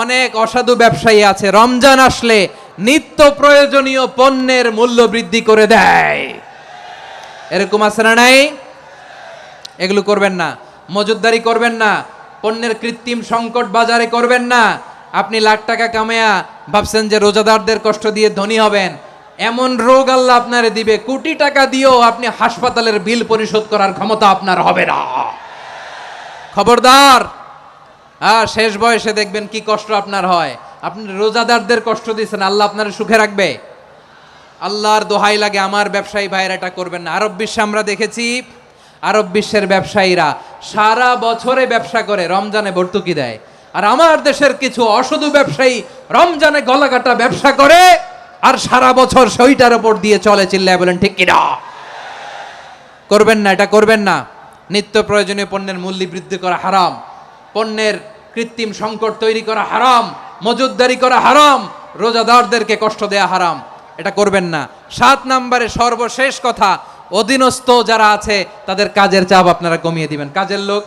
অনেক অসাধু ব্যবসায়ী আছে রমজান আসলে নিত্য প্রয়োজনীয় পণ্যের মূল্য বৃদ্ধি করে দেয়। এরকম আছে না নাই? এগুলো করবেন না, মজুদদারি করবেন না, পণ্যের কৃত্রিম সংকট বাজারে করবেন না। আপনি লাখ টাকা কামায়া ভাবছেন যে রোজাদারদের কষ্ট দিয়ে ধনী হবেন, এমন রোগ আল্লাহ আপনারে দিবে, কোটি টাকা দিয়েও আপনি হাসপাতালের বিল পরিশোধ করার ক্ষমতা আপনার হবে না। খবরদার। শেষ বয়সে দেখবেন কি কষ্ট আপনার হয়। আপনি রোজাদারদের কষ্ট দিচ্ছেন, আল্লাহ আপনার সুখে রাখবে? আল্লাহর দোহাই লাগে আমার ব্যবসায়ী ভাইয়েরা এটা করবেন না। আরব বিশ্বে আমরা দেখেছি, আরব বিশ্বের ব্যবসায়ীরা সারা বছরে ব্যবসা করে, রমজানে ভর্তুকি দেয়। আর আমার দেশের কিছু অসাধু ব্যবসায়ী রমজানে গলাকাটা ব্যবসা করে আর সারা বছর সেইটার উপর দিয়ে চলে। চিল্লায় বলেন ঠিক কিনা? করবেন না, এটা করবেন না। নিত্য প্রয়োজনীয় পণ্যের মূল্য বৃদ্ধি করা হারাম, পণ্যের কৃত্রিম সংকট তৈরি করা হারাম, মজুদদারি করা হারাম, রোজাদারদেরকে কষ্ট দেয়া হারাম, এটা করবেন না। 7 নম্বরে সর্বশেষ কথা, অধীনস্থ যারা আছে তাদের কাজের চাপ আপনারা কমিয়ে দিবেন। কাজের লোক,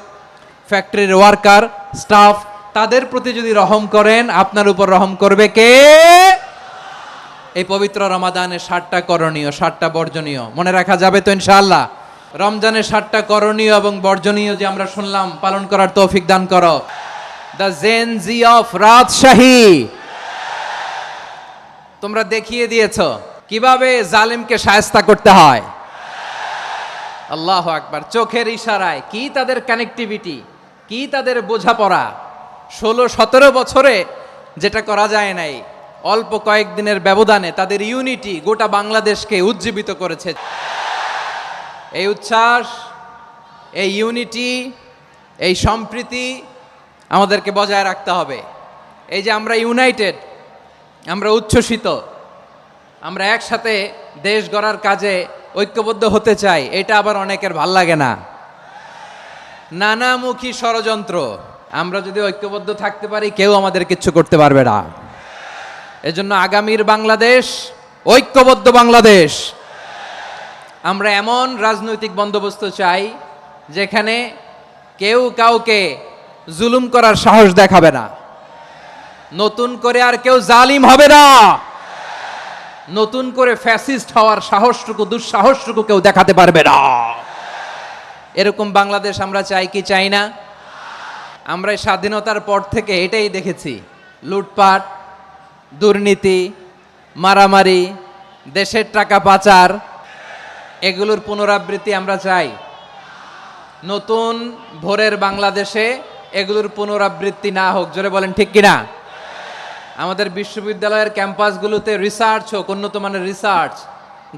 ফ্যাক্টরির ওয়ার্কার, স্টাফ, তাদের প্রতি যদি রহম করেন, আপনার উপর রহম করবে কে? এই পবিত্র রমাদানের 7টা করণীয়, 7টা বর্জনীয় মনে রাখা যাবে তো ইনশাআল্লাহ? রমজানের 7টা করণীয় এবং বর্জনীয় যে আমরা শুনলাম, পালন করার তৌফিক দান করো। The gen Z of Rajshahi, তোমরা দেখিয়ে দিয়েছ কিভাবে জালিমকে শায়েস্তা করতে হয়। আল্লাহু আকবার। চোখের ইশারায় কি তাদের কানেক্টিভিটি, কি তাদের বোঝাপড়া। 16-17 বছরে যেটা করা যায় নাই, অল্প কয়েকদিনের ব্যবধানে তাদের ইউনিটি গোটা বাংলাদেশকে উজ্জীবিত করেছে। এই উচ্ছ্বাস, এই ইউনিটি, এই সম্প্রীতি আমাদেরকে বজায় রাখতে হবে। এই যে আমরা ইউনাইটেড, আমরা উচ্ছ্বসিত, আমরা একসাথে দেশ গড়ার কাজে ঐক্যবদ্ধ হতে চাই, এটা আবার অনেকের ভাল লাগে না। নানামুখী ষড়যন্ত্র, আমরা যদি ঐক্যবদ্ধ থাকতে পারি কেউ আমাদের কিচ্ছু করতে পারবে না। এজন্য আগামীর বাংলাদেশ ঐক্যবদ্ধ বাংলাদেশ। আমরা এমন রাজনৈতিক বন্দোবস্ত চাই যেখানে কেউ কাউকে জুলুম করার সাহস দেখাবে না, নতুন করে আর কেউ জালিম হবে না, নতুন করে ফ্যাসিস্ট হওয়ার সাহসটুকু, দুঃসাহসটুকু কেউ দেখাতে পারবে না। এরকম বাংলাদেশ আমরা চাই কি চাই না? আমরা স্বাধীনতার পর থেকে এটাই দেখেছি, লুটপাট, দুর্নীতি, মারামারি, দেশের টাকা পাচার, এগুলোর পুনরাবৃত্তি আমরা চাই। নতুন ভোরের বাংলাদেশে এগুলোর পুনরাবৃত্তি না হোক। জোরে বলেন ঠিক কিনা? আমাদের বিশ্ববিদ্যালয়ের ক্যাম্পাসগুলোতে রিসার্চ হোক, উন্নত মানের রিসার্চ,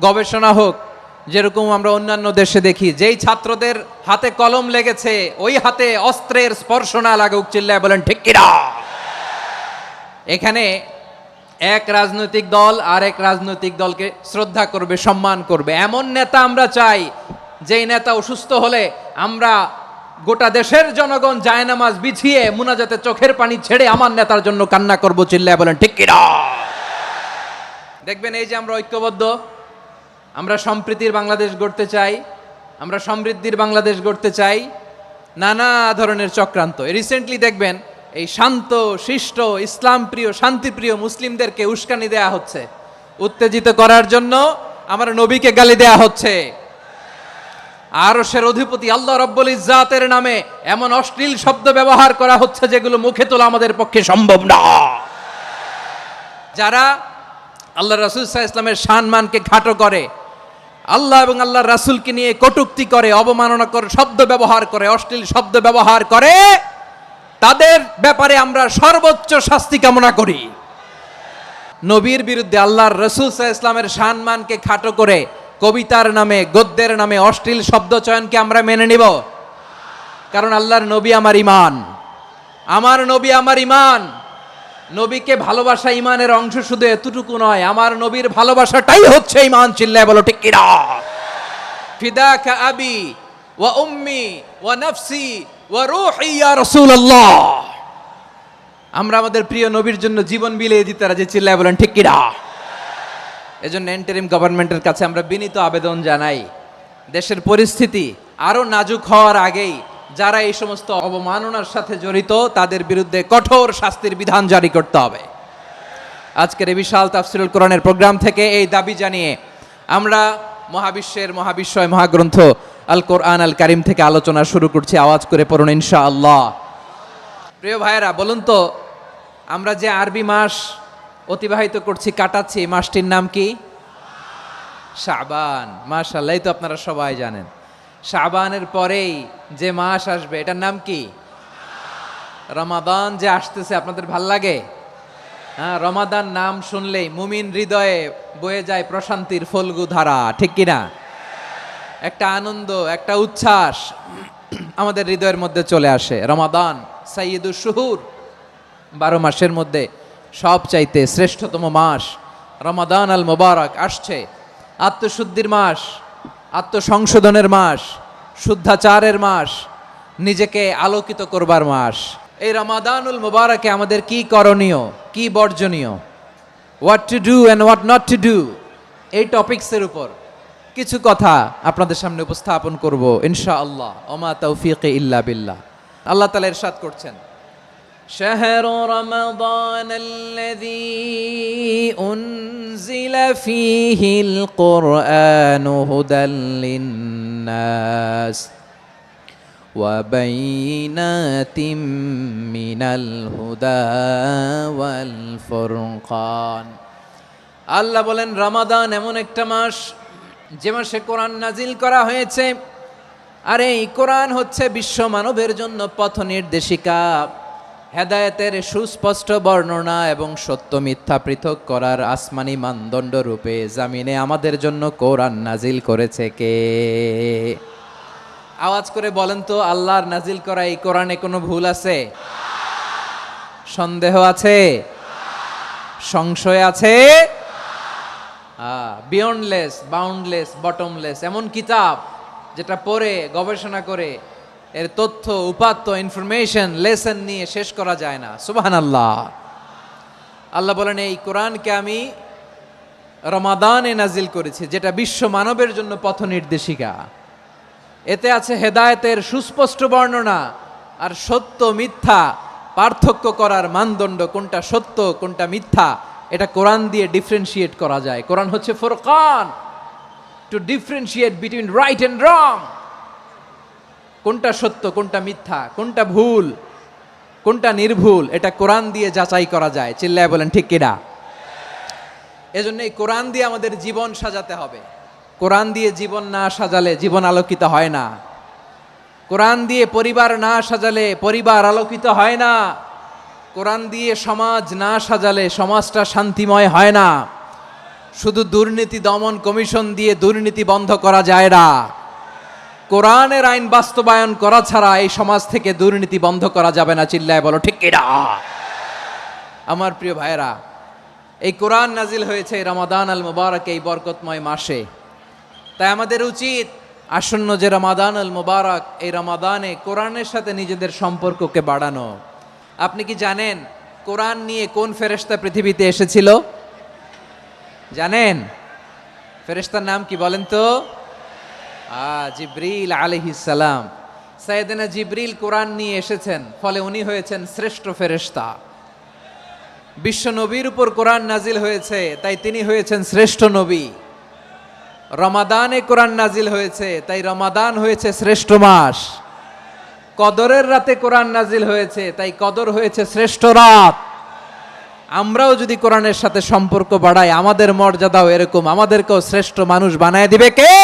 গবেষণা হোক, যেরকম আমরা অন্যান্য দেশে দেখি। যেই ছাত্রদের হাতে কলম লেগেছে ওই হাতে অস্ত্রের স্পর্শ না লাগুক। চিল্লায় বলেন ঠিক কিনা? এখানে এক রাজনৈতিক দল আর এক রাজনৈতিক দলকে শ্রদ্ধা করবে, সম্মান করবে, এমন নেতা আমরা চাই যেই নেতা অসুস্থ হলে আমরা গোটা দেশের জনগণ জায়নামাজ বিছিয়ে মুনাজাতে চোখের পানি ছেড়ে আমার নেতার জন্য কান্না করব। চিল্লায় বলেন ঠিক কিনা? দেখবেন এই যে আমরা ঐক্যবদ্ধ, আমরা সম্প্রীতির বাংলাদেশ গড়তে চাই, আমরা সমৃদ্ধির বাংলাদেশ গড়তে চাই। নানা ধরনের চক্রান্ত, রিসেন্টলি দেখবেন এই শান্ত শিষ্ট ইসলাম প্রিয় শান্তিপ্রিয় মুসলিমদেরকে উস্কানি দেয়া হচ্ছে, উত্তেজিত করার জন্য আমার নবীকে গালি দেয়া হচ্ছে। আরশের অধিপতি আল্লাহ রাব্বুল ইজ্জাতের নামে এমন অশ্লীল শব্দ ব্যবহার করা হচ্ছে যেগুলো মুখে তোলা আমাদের পক্ষে সম্ভব না। যারা আল্লাহ রাসূল সাল্লাল্লাহু আলাইহি ওয়াসাল্লামের সম্মানকে খাটো করে, আল্লাহ এবং আল্লাহর রাসূলকে নিয়ে কটূক্তি করে, অবমাননা করে, শব্দ ব্যবহার করে, অশ্লীল শব্দ ব্যবহার করে, তাদের ব্যাপারে আমরা সর্বোচ্চ শাস্তি কামনা করি। নবীর বিরুদ্ধে আল্লাহর রাসূল সাল্লাল্লাহু আলাইহি ওয়াসাল্লামের সম্মানকে খাটো করে কবিতার নামে, গদ্যের নামে অশ্লীল শব্দ চয়নকে আমরা মেনে নিব? কারণ আল্লাহর নবী আমার ঈমান, আমার নবী আমার ঈমান। নবীকে ভালোবাসা ঈমানের অংশ শুধু এতটুকু নয়, আমার নবীর ভালোবাসাটাই হচ্ছে ঈমান। চিল্লায় বলো ঠিক কিনা? ফিদাকা আবি ওয়া উম্মি ওয়া নাফসি ওয়া রূহি ইয়া রাসূলুল্লাহ। আমরা আমাদের প্রিয় নবীর জন্য জীবন বিলিয়ে দিতে রাজি। চিল্লায় বলেন ঠিক কিনা? এজন্য ইন্টারিম গভর্নমেন্টের কাছে আমরা বিনীত আবেদন জানাই, দেশের পরিস্থিতি আরো নাজুক হওয়ার আগেই যারা এই সমস্ত অবমাননার সাথে জড়িত তাদের বিরুদ্ধে কঠোর শাস্তির বিধান জারি করতে হবে। আজকের এই বিশাল তাফসীরুল কোরআনের প্রোগ্রাম থেকে এই দাবি জানিয়ে আমরা মহাবিশ্বের মহাবিশ্বয় মহাগ্রন্থ আল কোরআন আল কারিম থেকে আলোচনা শুরু করছি। আওয়াজ করে পড়ুন ইনশাআল্লাহ। প্রিয় ভাইয়েরা, বলুন তো, আমরা যে আরবি মাস অতিবাহিত করছি, কাটাচ্ছি, এই মাসটির নাম কি? শাবান। মাশাআল্লাহ, এই তো আপনারা সবাই জানেন। শাবানের পরেই যে মাস আসবে এটার নাম কি? রমাদান। যে আসতেছে, আপনাদের ভাল লাগে? হ্যাঁ, রমাদান নাম শুনলেই মুমিন হৃদয়ে বয়ে যায় প্রশান্তির ফল্গু ধারা, ঠিক কিনা? একটা আনন্দ, একটা উচ্ছ্বাস আমাদের হৃদয়ের মধ্যে চলে আসে। রমাদান সাইয়্যিদুশ শুহুর, 12 মাসের মধ্যে সবচাইতে শ্রেষ্ঠতম মাস রমাদান আল মুবারক আসছে। আত্মশুদ্ধির মাস, আত্মসংশোধনের মাস, শুদ্ধাচারের মাস, নিজেকে আলোকিত করবার মাস। এই রমাদানুল মুবারকে আমাদের কি করণীয়, কি বর্জনীয়, what to do and what not to do, এই টপিকসের উপর কিছু কথা আপনাদের সামনে উপস্থাপন করব ইনশাআল্লাহ। ওমা তৌফিক ইল্লা বিল্লাহ। আল্লাহ তাআলা ইরশাদ করছেন, شهر رمضان الذي أنزل فيه القرآن هدى للناس وبينات من الهدى والفرقان। আল্লাহ বলেন, রমাদান এমন একটা মাস যে মাসে কোরআন নাজিল করা হয়েছে। আর এই কোরআন হচ্ছে বিশ্ব মানবের জন্য পথ নির্দেশিকা, হেদায়েতের সুস্পষ্ট বর্ণনা এবং সত্য মিথ্যা পৃথক করার আসমানি মানদণ্ড রূপে জামিনে আমাদের জন্য কোরআন নাজিল করেছে কে? আওয়াজ করে বলেন তো, আল্লাহর নাজিল করা এই কোরআনে কোনো ভুল আছে? সন্দেহ আছে? সংশয় আছে? বিয়ন্ডলেস, বাউন্ডলেস, বটমলেস, এমন কিতাব যেটা পড়ে গবেষণা করে এর তথ্য, উপাত্ত, ইনফরমেশন, লেসন নিয়ে শেষ করা যায় না। সুবহানাল্লাহ। আল্লাহ বলেন, এই কোরআনকে আমি রমাদানে নাজিল করেছি, যেটা বিশ্ব মানবের জন্য পথ নির্দেশিকা। এতে আছে হেদায়েতের সুস্পষ্ট বর্ণনা আর সত্য মিথ্যা পার্থক্য করার মানদণ্ড, কোনটা সত্য কোনটা মিথ্যা এটা কোরআন দিয়ে ডিফারেন্সিয়েট করা যায়। কোরআন হচ্ছে ফুরকান, to differentiate between right and wrong. কোনটা সত্য, কোনটা মিথ্যা, কোনটা ভুল, কোনটা নির্ভুল, এটা কোরআন দিয়ে যাচাই করা যায়। চিল্লায় বলেন ঠিক কিনা? এজন্য এই কোরআন দিয়ে আমাদের জীবন সাজাতে হবে। কোরআন দিয়ে জীবন না সাজালে জীবন আলোকিত হয় না। কোরআন দিয়ে পরিবার না সাজালে পরিবার আলোকিত হয় না। কোরআন দিয়ে সমাজ না সাজালে সমাজটা শান্তিময় হয় না। শুধু দুর্নীতি দমন কমিশন দিয়ে দুর্নীতি বন্ধ করা যায় না। কোরআনের আইন বাস্তবায়ন করা ছাড়া এই সমাজ থেকে দুর্নীতি বন্ধ করা যাবে না। চিল্লায় বলো ঠিক কিনা? আমার প্রিয় ভাইয়েরা, এই কোরআন নাজিল হয়েছে রমাদান আল মুবারক, এই বরকতময় মাসে। তাই আমাদের উচিত আসন্ন যে রমাদান আল মুবারক, এই রমাদানে কোরআনের সাথে নিজেদের সম্পর্ককে বাড়ানো। আপনি কি জানেন কোরআন নিয়ে কোন ফেরেশতা পৃথিবীতে এসেছিল? জানেন? ফেরেশতার নাম কি বলেন তো? জিবরিল আলাইহিস সালাম। সাইয়েদনা জিবরিল কোরআন নিয়ে এসেছেন, ফলে উনি হয়েছেন শ্রেষ্ঠ ফেরেশতা। বিশ্ব নবীর উপর কোরআন নাজিল হয়েছে, তাই তিনি হয়েছেন শ্রেষ্ঠ নবী। রমাদানে কোরআন নাজিল হয়েছে, তাই রমাদান হয়েছে শ্রেষ্ঠ মাস। কদরের রাতে কোরআন নাজিল হয়েছে, তাই কদর হয়েছে শ্রেষ্ঠ রাত। আমরাও যদি কোরআনের সাথে সম্পর্ক বাড়াই, আমাদের মর্যাদাও এরকম, আমাদেরকেও শ্রেষ্ঠ মানুষ বানায় দিবে কে?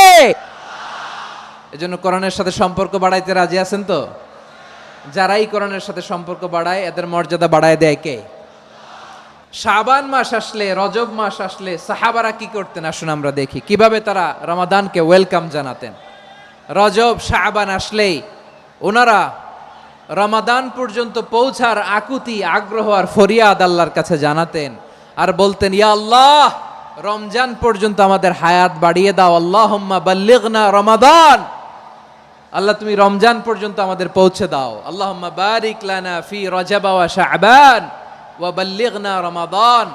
এজন্য কোরআনের সাথে সম্পর্ক বাড়াইতে রাজি আছেন তো? যারাই কোরআনের সাথে সম্পর্ক বাড়ায় এদের মর্যাদা বাড়ায় দেয় কে? শাবান মাস আসলে, রজব মাস আসলে সাহাবারা কি করতেন আসুন আমরা দেখি কিভাবে তারা রমাদানকে ওয়েলকাম জানাতেন। রজব শাবান আসলেই ওনারা রমাদান পর্যন্ত পৌঁছার আকুতি, আগ্রহ আর ফরিয়াদ আল্লাহর কাছে জানাতেন আর বলতেন, ইয়া আল্লাহ, রমজান পর্যন্ত আমাদের হায়াত বাড়িয়ে দাও। আল্লাহুম্মা বাল্লিগনা রমাদান, আল্লাহ তুমি রমজান পর্যন্ত আমাদের পৌঁছে দাও। আল্লাহুম্মা বারিক লানা ফি রজব ওয়া শাবান ওয়া বাল্লিগনা রমাদান,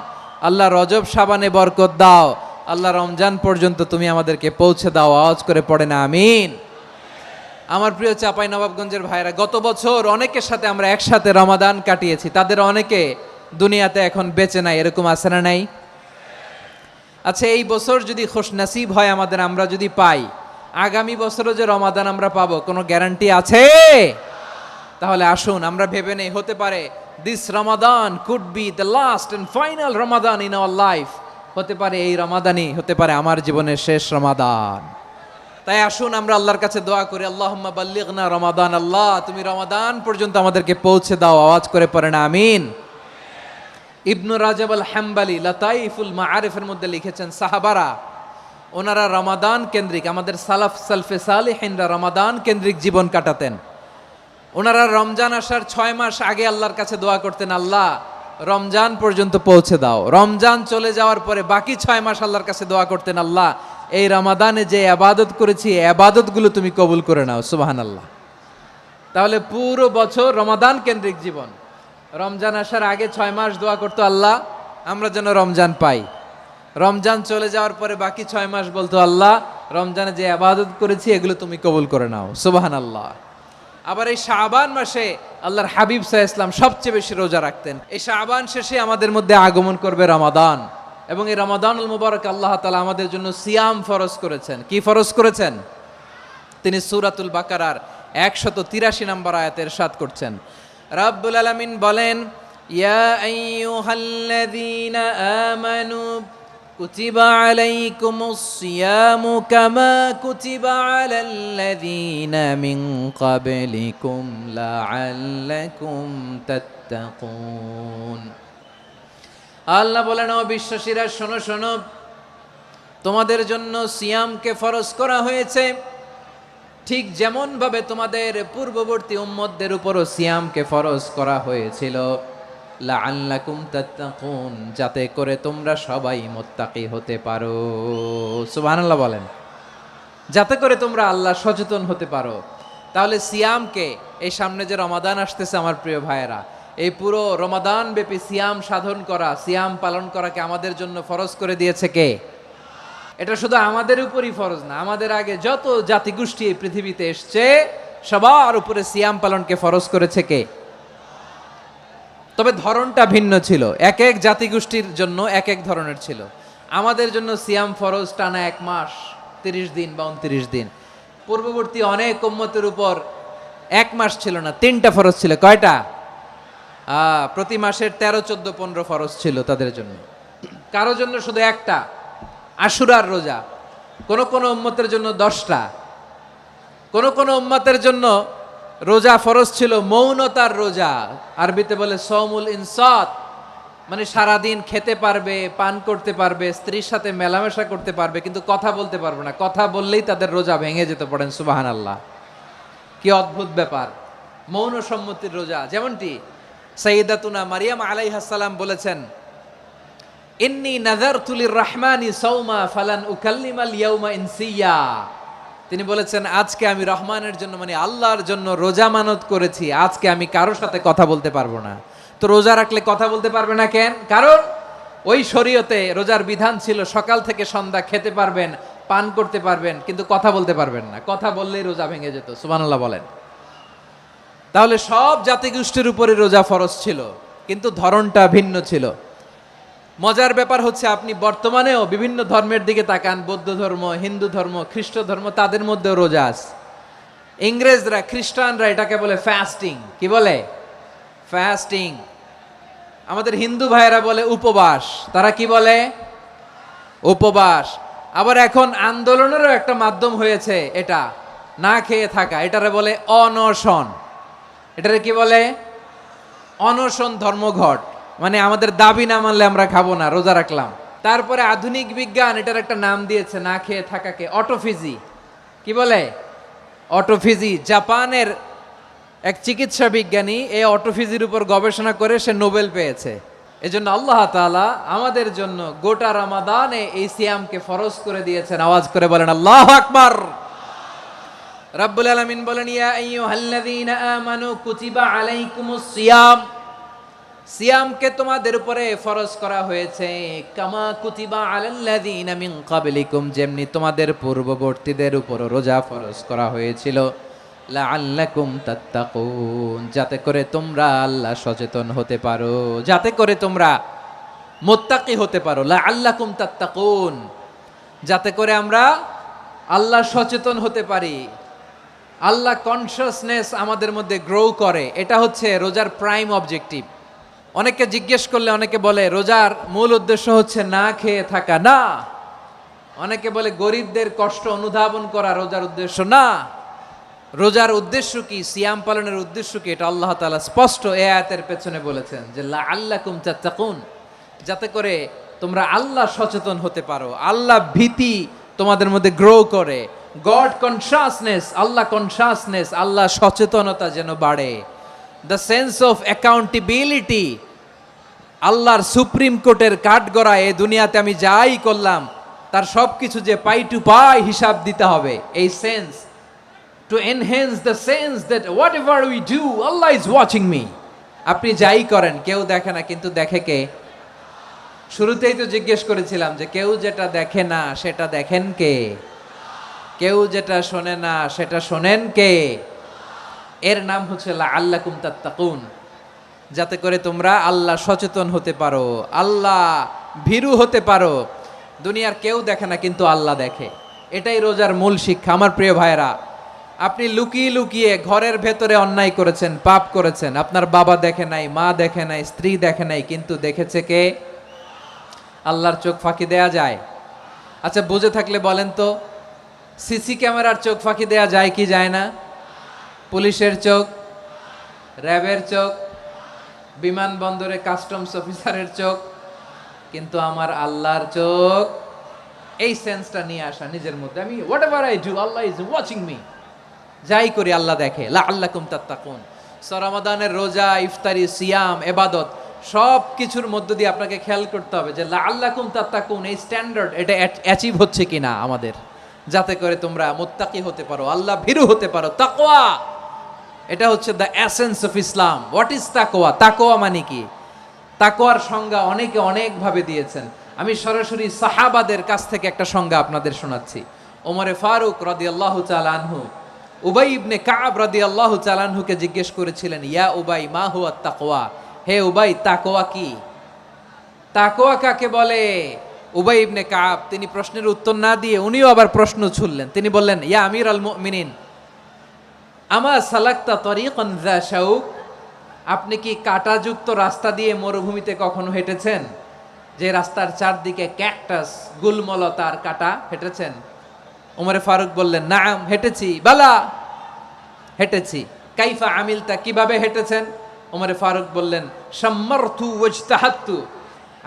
আল্লাহ রজব শাবানে বরকত দাও, আল্লাহ রমজান পর্যন্ত তুমি আমাদেরকে পৌঁছে দাও। আওয়াজ করে পড়ে না আমিন। আমার প্রিয় চাঁপাই নবাবগঞ্জের ভাইরা, গত বছর অনেকের সাথে আমরা একসাথে রমাদান কাটিয়েছি, তাদের অনেকে দুনিয়াতে এখন বেঁচে নাই, এরকম আছে না নাই? আচ্ছা, এই বছর যদি খুশনসিব হয় আমাদের, আমরা যদি পাই, আগামী বছরও যে রমাদান আমরা পাবো কোনো গ্যারান্টি আছে? তাহলে আসুন আমরা ভেবে নেই, হতে পারে this Ramadan could be the last and final Ramadan in our life. হতে পারে এই রমাদানই হতে পারে আমার জীবনের শেষ রমাদান। তাই আসুন আমরা আল্লাহর কাছে দোয়া করি, আল্লাহুম্মা বাল্লিগনা রমাদান। আল্লাহ, তুমি রমাদান পর্যন্ত আমাদেরকে পৌঁছে দাও। আওয়াজ করে পড়েন আমিন। ইবনু রাজাব আল হাম্বালি লাতাইফুল মাআরিফের মধ্যে লিখেছেন, সাহাবারা ওনারা রমাদান কেন্দ্রিক, আমাদের সালাফ সালফে সালিহিনরা রমাদান কেন্দ্রিক জীবন কাটাতেন। ওনারা রমজান আসার 6 মাস আগে আল্লাহর কাছে দোয়া করতেন, আল্লাহ রমজান পর্যন্ত পৌঁছে দাও। রমজান চলে যাওয়ার পরে বাকি 6 মাস আল্লাহর কাছে দোয়া করতেন, আল্লাহ এই রমাদানে যে ইবাদত করেছি ইবাদতগুলো তুমি কবুল করে নাও। সুবহানাল্লাহ। তাহলে পুরো বছর রমাদান কেন্দ্রিক জীবন। রমজান আসার আগে 6 মাস দোয়া করতো, আল্লাহ আমরা যেন রমজান পাই। রমজান চলে যাওয়ার পরে বাকি 6 মাস বলতো, আল্লাহ রমজানে যে ইবাদত করেছি এগুলো তুমি কবুল করে নাও। সুবহানাল্লাহ। আবার এই শাবান মাসে আল্লাহর হাবিব সাল্লাল্লাহু আলাইহি ওয়াসাল্লাম সবচেয়ে বেশি রোজা রাখতেন। এই শাবান শেষে আমাদের মধ্যে আগমন করবে রমাদান, এবং এই রমাদানুল মুবারক আল্লাহ তাআলা আমাদের জন্য সিয়াম ফরজ করেছেন। কি ফরজ করেছেন? তিনি সূরাতুল বাকারার 183 নম্বর আয়াতে ইরশাদ করছেন, রাব্বুল আলামিন বলেন, ইয়া আইয়ুহাল্লাযীনা আমানু কুতিবা আলাইকুমুস সিয়ামু কামা কুতিবা আলাল্লাযীনা মিন ক্বাবলিকুম লাআল্লাকুম তাত্তাকুন। আল্লাহ বলেন, ও বিশ্বাসীরা শোনো শোনো, তোমাদের জন্য সিয়ামকে ফরজ করা হয়েছে, ঠিক যেমন ভাবে তোমাদের পূর্ববর্তী উম্মতদের উপরও সিয়ামকে ফরজ করা হয়েছিল, লাআল্লাকুম তাত্তাকুন, যাতে করে তোমরা সবাই মুত্তাকি হতে পারো। সুবহানাল্লাহ বলেন, যাতে করে তোমরা আল্লাহ সচেতন হতে পারো। তাহলে সিয়ামকে, এই সামনে যে রমাদান আসতেছে আমার প্রিয় ভাইয়েরা, এই পুরো রমাদান ব্যাপী সিয়াম সাধন করা, সিয়াম পালন করাকে আমাদের জন্য ফরজ করে দিয়েছে কে? এটা শুধু আমাদের উপরই ফরজ না, আমাদের আগে যত জাতিগোষ্ঠী এই পৃথিবীতে এসছে সবার উপরে সিয়াম পালনকে ফরজ করেছে কে? তবে ধরনটা ভিন্ন ছিল, এক এক জাতিগোষ্ঠীর জন্য এক এক ধরনের ছিল। আমাদের জন্য সিয়াম ফরজ টানা 1 মাস 30 দিন বা 29 দিন। পূর্ববর্তী অনেক উম্মতের উপর 1 মাস ছিল না, 3টা ফরজ ছিল। কয়টা? প্রতি মাসের 13, 14, 15 ফরজ ছিল তাদের জন্য। কারো জন্য শুধু একটা, আশুরার রোজা। কোন কোন উম্মতের জন্য 10টা। কোন কোন উম্মতের জন্য রোজা ফরজ ছিল মৌনতার রোজা, আরবিতে বলে সওমুল ইনসাত, মানে সারাদিন খেতে পারবে, পান করতে পারবে, স্ত্রীর সাথে মেলামেশা করতে পারবে, কিন্তু কথা বলতে পারবে না। কথা বললেই তাদের রোজা ভেঙে যেতে। পড়েন সুবহানাল্লাহ। কি অদ্ভুত ব্যাপার, মৌন সম্মতির রোজা। যেমনটি সাইয়্যিদাতুনা মারিয়াম আলাইহাস সালাম বলেছেন, ইন্নী নাযারতু লির-রাহমানি সাওমা ফালান উকাল্লিমাল ইয়াওমা ইনসিয়া। তিনি বলেছেন, আজকে আমি রহমানের জন্য, মানে আল্লাহর জন্য রোজা মানত করেছি, আজকে আমি কারোর সাথে কথা বলতে পারবো না। তো রোজা রাখলে কথা বলতে পারবে না কেন? কারণ ওই শরীয়তে রোজার বিধান ছিল সকাল থেকে সন্ধ্যা খেতে পারবেন, পান করতে পারবেন, কিন্তু কথা বলতে পারবেন না। কথা বললেই রোজা ভেঙে যেত। সুবহানাল্লাহ বলেন। তাহলে সব জাতিগোষ্ঠীর উপরে রোজা ফরজ ছিল, কিন্তু ধরনটা ভিন্ন ছিল। মজার ব্যাপার হচ্ছে, আপনি বর্তমানেও বিভিন্ন ধর্মের দিকে তাকান, বৌদ্ধ ধর্ম, হিন্দু ধর্ম, খ্রিস্ট ধর্ম, তাদের মধ্যেও রোজা আছে। ইংরেজরা, খ্রিস্টানরা এটাকে বলে ফাস্টিং। কি বলে? ফাস্টিং। আমাদের হিন্দু ভাইয়েরা বলে উপবাস। তারা কি বলে? উপবাস। আবার এখন আন্দোলনেরও একটা মাধ্যম হয়েছে এটা, না খেয়ে থাকা, এটারে বলে অনশন। এটারে কি বলে? অনশন ধর্মঘট। মানে আমাদের দাবি না মানলে আমরা খাবো না, রোজা রাখলাম। তারপরে আধুনিক বিজ্ঞান এটার একটা নাম দিয়েছে না খেয়ে থাকাকে, অটোফিজি। কি বলে? অটোফিজি। জাপানের এক চিকিৎসা বিজ্ঞানী এই অটোফিজির উপর গবেষণা করে সে নোবেল পেয়েছে। এজন্য আল্লাহ তাআলা আমাদের জন্য গোটা রমাদানে এই সিয়ামকে ফরজ করে দিয়েছেন। আওয়াজ করে বলেন আল্লাহু আকবার। রাব্বুল আলামিন বলেন, ইয়া আইয়ুহাল্লাযীনা আমানু কুতিবা আলাইকুমুস সিয়াম, সিয়ামকে তোমাদের উপরে ফরজ করা হয়েছে, কামা কুতিবা আলাল্লাযীনা মিন ক্বাবলিকুম, যেমনি তোমাদের পূর্ববর্তীদের উপর রোজা ফরজ করা হয়েছিল, লাআল্লাকুম তাত্তাকুন, যাতে করে তোমরা আল্লাহ সচেতন হতে পারো, যাতে করে তোমরা মুত্তাকি হতে পারো। লাআল্লাকুম তাত্তাকুন, যাতে করে আমরা আল্লাহ সচেতন হতে পারি, আল্লাহ কনসিয়াসনেস আমাদের মধ্যে গ্রো করে। এটা হচ্ছে রোজার প্রাইম অবজেক্টিভ। অনেকে জিজ্ঞেস করলে অনেকে বলে রোজার মূল উদ্দেশ্য হচ্ছে না খেয়ে থাকা। না, অনেকে বলে গরিবদের কষ্ট অনুধাবন করা রোজার উদ্দেশ্য। না, রোজার উদ্দেশ্য কি, সিয়াম পালনের উদ্দেশ্য কি, এটা আল্লাহ তাআলা স্পষ্ট এই আয়াতের পেছনে বলেছেন যে লাআল্লাকুম তাত্তাকুন, যাতে করে তোমরা আল্লাহ সচেতন হতে পারো, আল্লাহ ভীতি তোমাদের মধ্যে গ্রো করে, গড কনসিয়াসনেস, আল্লাহ কনসিয়াসনেস, আল্লাহ সচেতনতা যেন বাড়ে, দ্য সেন্স অফ অ্যাকাউন্টেবিলিটি, আল্লাহর সুপ্রিম কোর্টের কাঠগড়া এই দুনিয়াতে আমি যাই করলাম তার সব কিছু যে পাই টু পাই হিসাব দিতে হবে, এই sense, to enhance the sense that whatever we do, Allah is watching me. আপনি যাই করেন কেউ দেখে না, কিন্তু দেখে কে? শুরুতেই তো জিজ্ঞেস করেছিলাম যে কেউ যেটা দেখে না সেটা দেখেন কে? কেউ যেটা শোনে না সেটা শোনেন কে? এর নাম হচ্ছে লাআল্লাকুম তাত্তাকুন, যাতে করে তোমরা আল্লাহ সচেতন হতে পারো, আল্লাহ ভীরু হতে পারো। দুনিয়ার কেউ দেখে না, কিন্তু আল্লাহ দেখে। এটাই রোজার মূল শিক্ষা। আমার প্রিয় ভাইরা, আপনি লুকিয়ে লুকিয়ে ঘরের ভেতরে অন্যায় করেছেন, পাপ করেছেন, আপনার বাবা দেখে নাই, মা দেখে নাই, স্ত্রী দেখে নাই, কিন্তু দেখেছে কে? আল্লাহর চোখ ফাঁকি দেয়া যায়? আচ্ছা, বুঝে থাকলে বলেন তো, সিসি ক্যামেরার চোখ ফাঁকি দেয়া যায় কি যায় না? পুলিশের চোখ, র্যাবের চোখ, বিমানবন্দরে কাস্টমস অফিসারের চোখ, কিন্তু আমার আল্লাহর চোখ। এই সেন্সটা নিয়ে আসা নিজের মধ্যে, আমি what ever I do Allah is watching me, যাই করি আল্লাহ দেখে। লাআল্লাকুম তাত্তাকুন। রমাদানের রোজা, ইফতারি, সিয়াম, ইবাদত সব কিছুর মধ্য দিয়ে আপনাকে খেয়াল করতে হবে যে লাআল্লাকুম তাত্তাকুন এই স্ট্যান্ডার্ড এটা অ্যাচিভ হচ্ছে কিনা আমাদের, যাতে করে তোমরা মুত্তাকি হতে পারো, আল্লাহ ভীরু হতে পারো। তাকওয়া, এটা হচ্ছে the essence of Islam. What is তাকওয়া? তাকওয়া মানে কি? তাকওয়ার সংজ্ঞা অনেকে অনেকভাবে দিয়েছেন। আমি সরাসরি সাহাবাদের কাছ থেকে একটা সংজ্ঞা আপনাদের শোনাচ্ছি। ওমরে ফারুক রাদিয়াল্লাহু তাআলা আনহু উবাই ইবনে কাব রাদিয়াল্লাহু তাআলা আনহুকে জিজ্ঞেস করেছিলেন, ইয়া উবাই মা হুয়া তাকওয়া, হে উবাই তাকওয়া কি? তাকওয়া কাকে বলে? উবাই ইবনে কাব তিনি প্রশ্নের উত্তর না দিয়ে উনিও আবার প্রশ্ন ছুড়লেন। তিনি বললেন, ইয়া আমিরাল মুমিনিন আমা সালাকতা তরিকান যা শাউক, আপনি কি কাঁটাযুক্ত রাস্তা দিয়ে মরুভূমিতে কখনো হেঁটেছেন? যে রাস্তার চারদিকে ক্যাকটাস, গুলমলতার কাঁটা, হেঁটেছেন? ওমরে ফারুক বললেন, নাম হেঁটেছি। বালা, হেঁটেছি। কাইফা আমিলতা, কিভাবে হেঁটেছেন? ওমরে ফারুক বললেন, শাম্মারতু ওয়াজতাহাতু,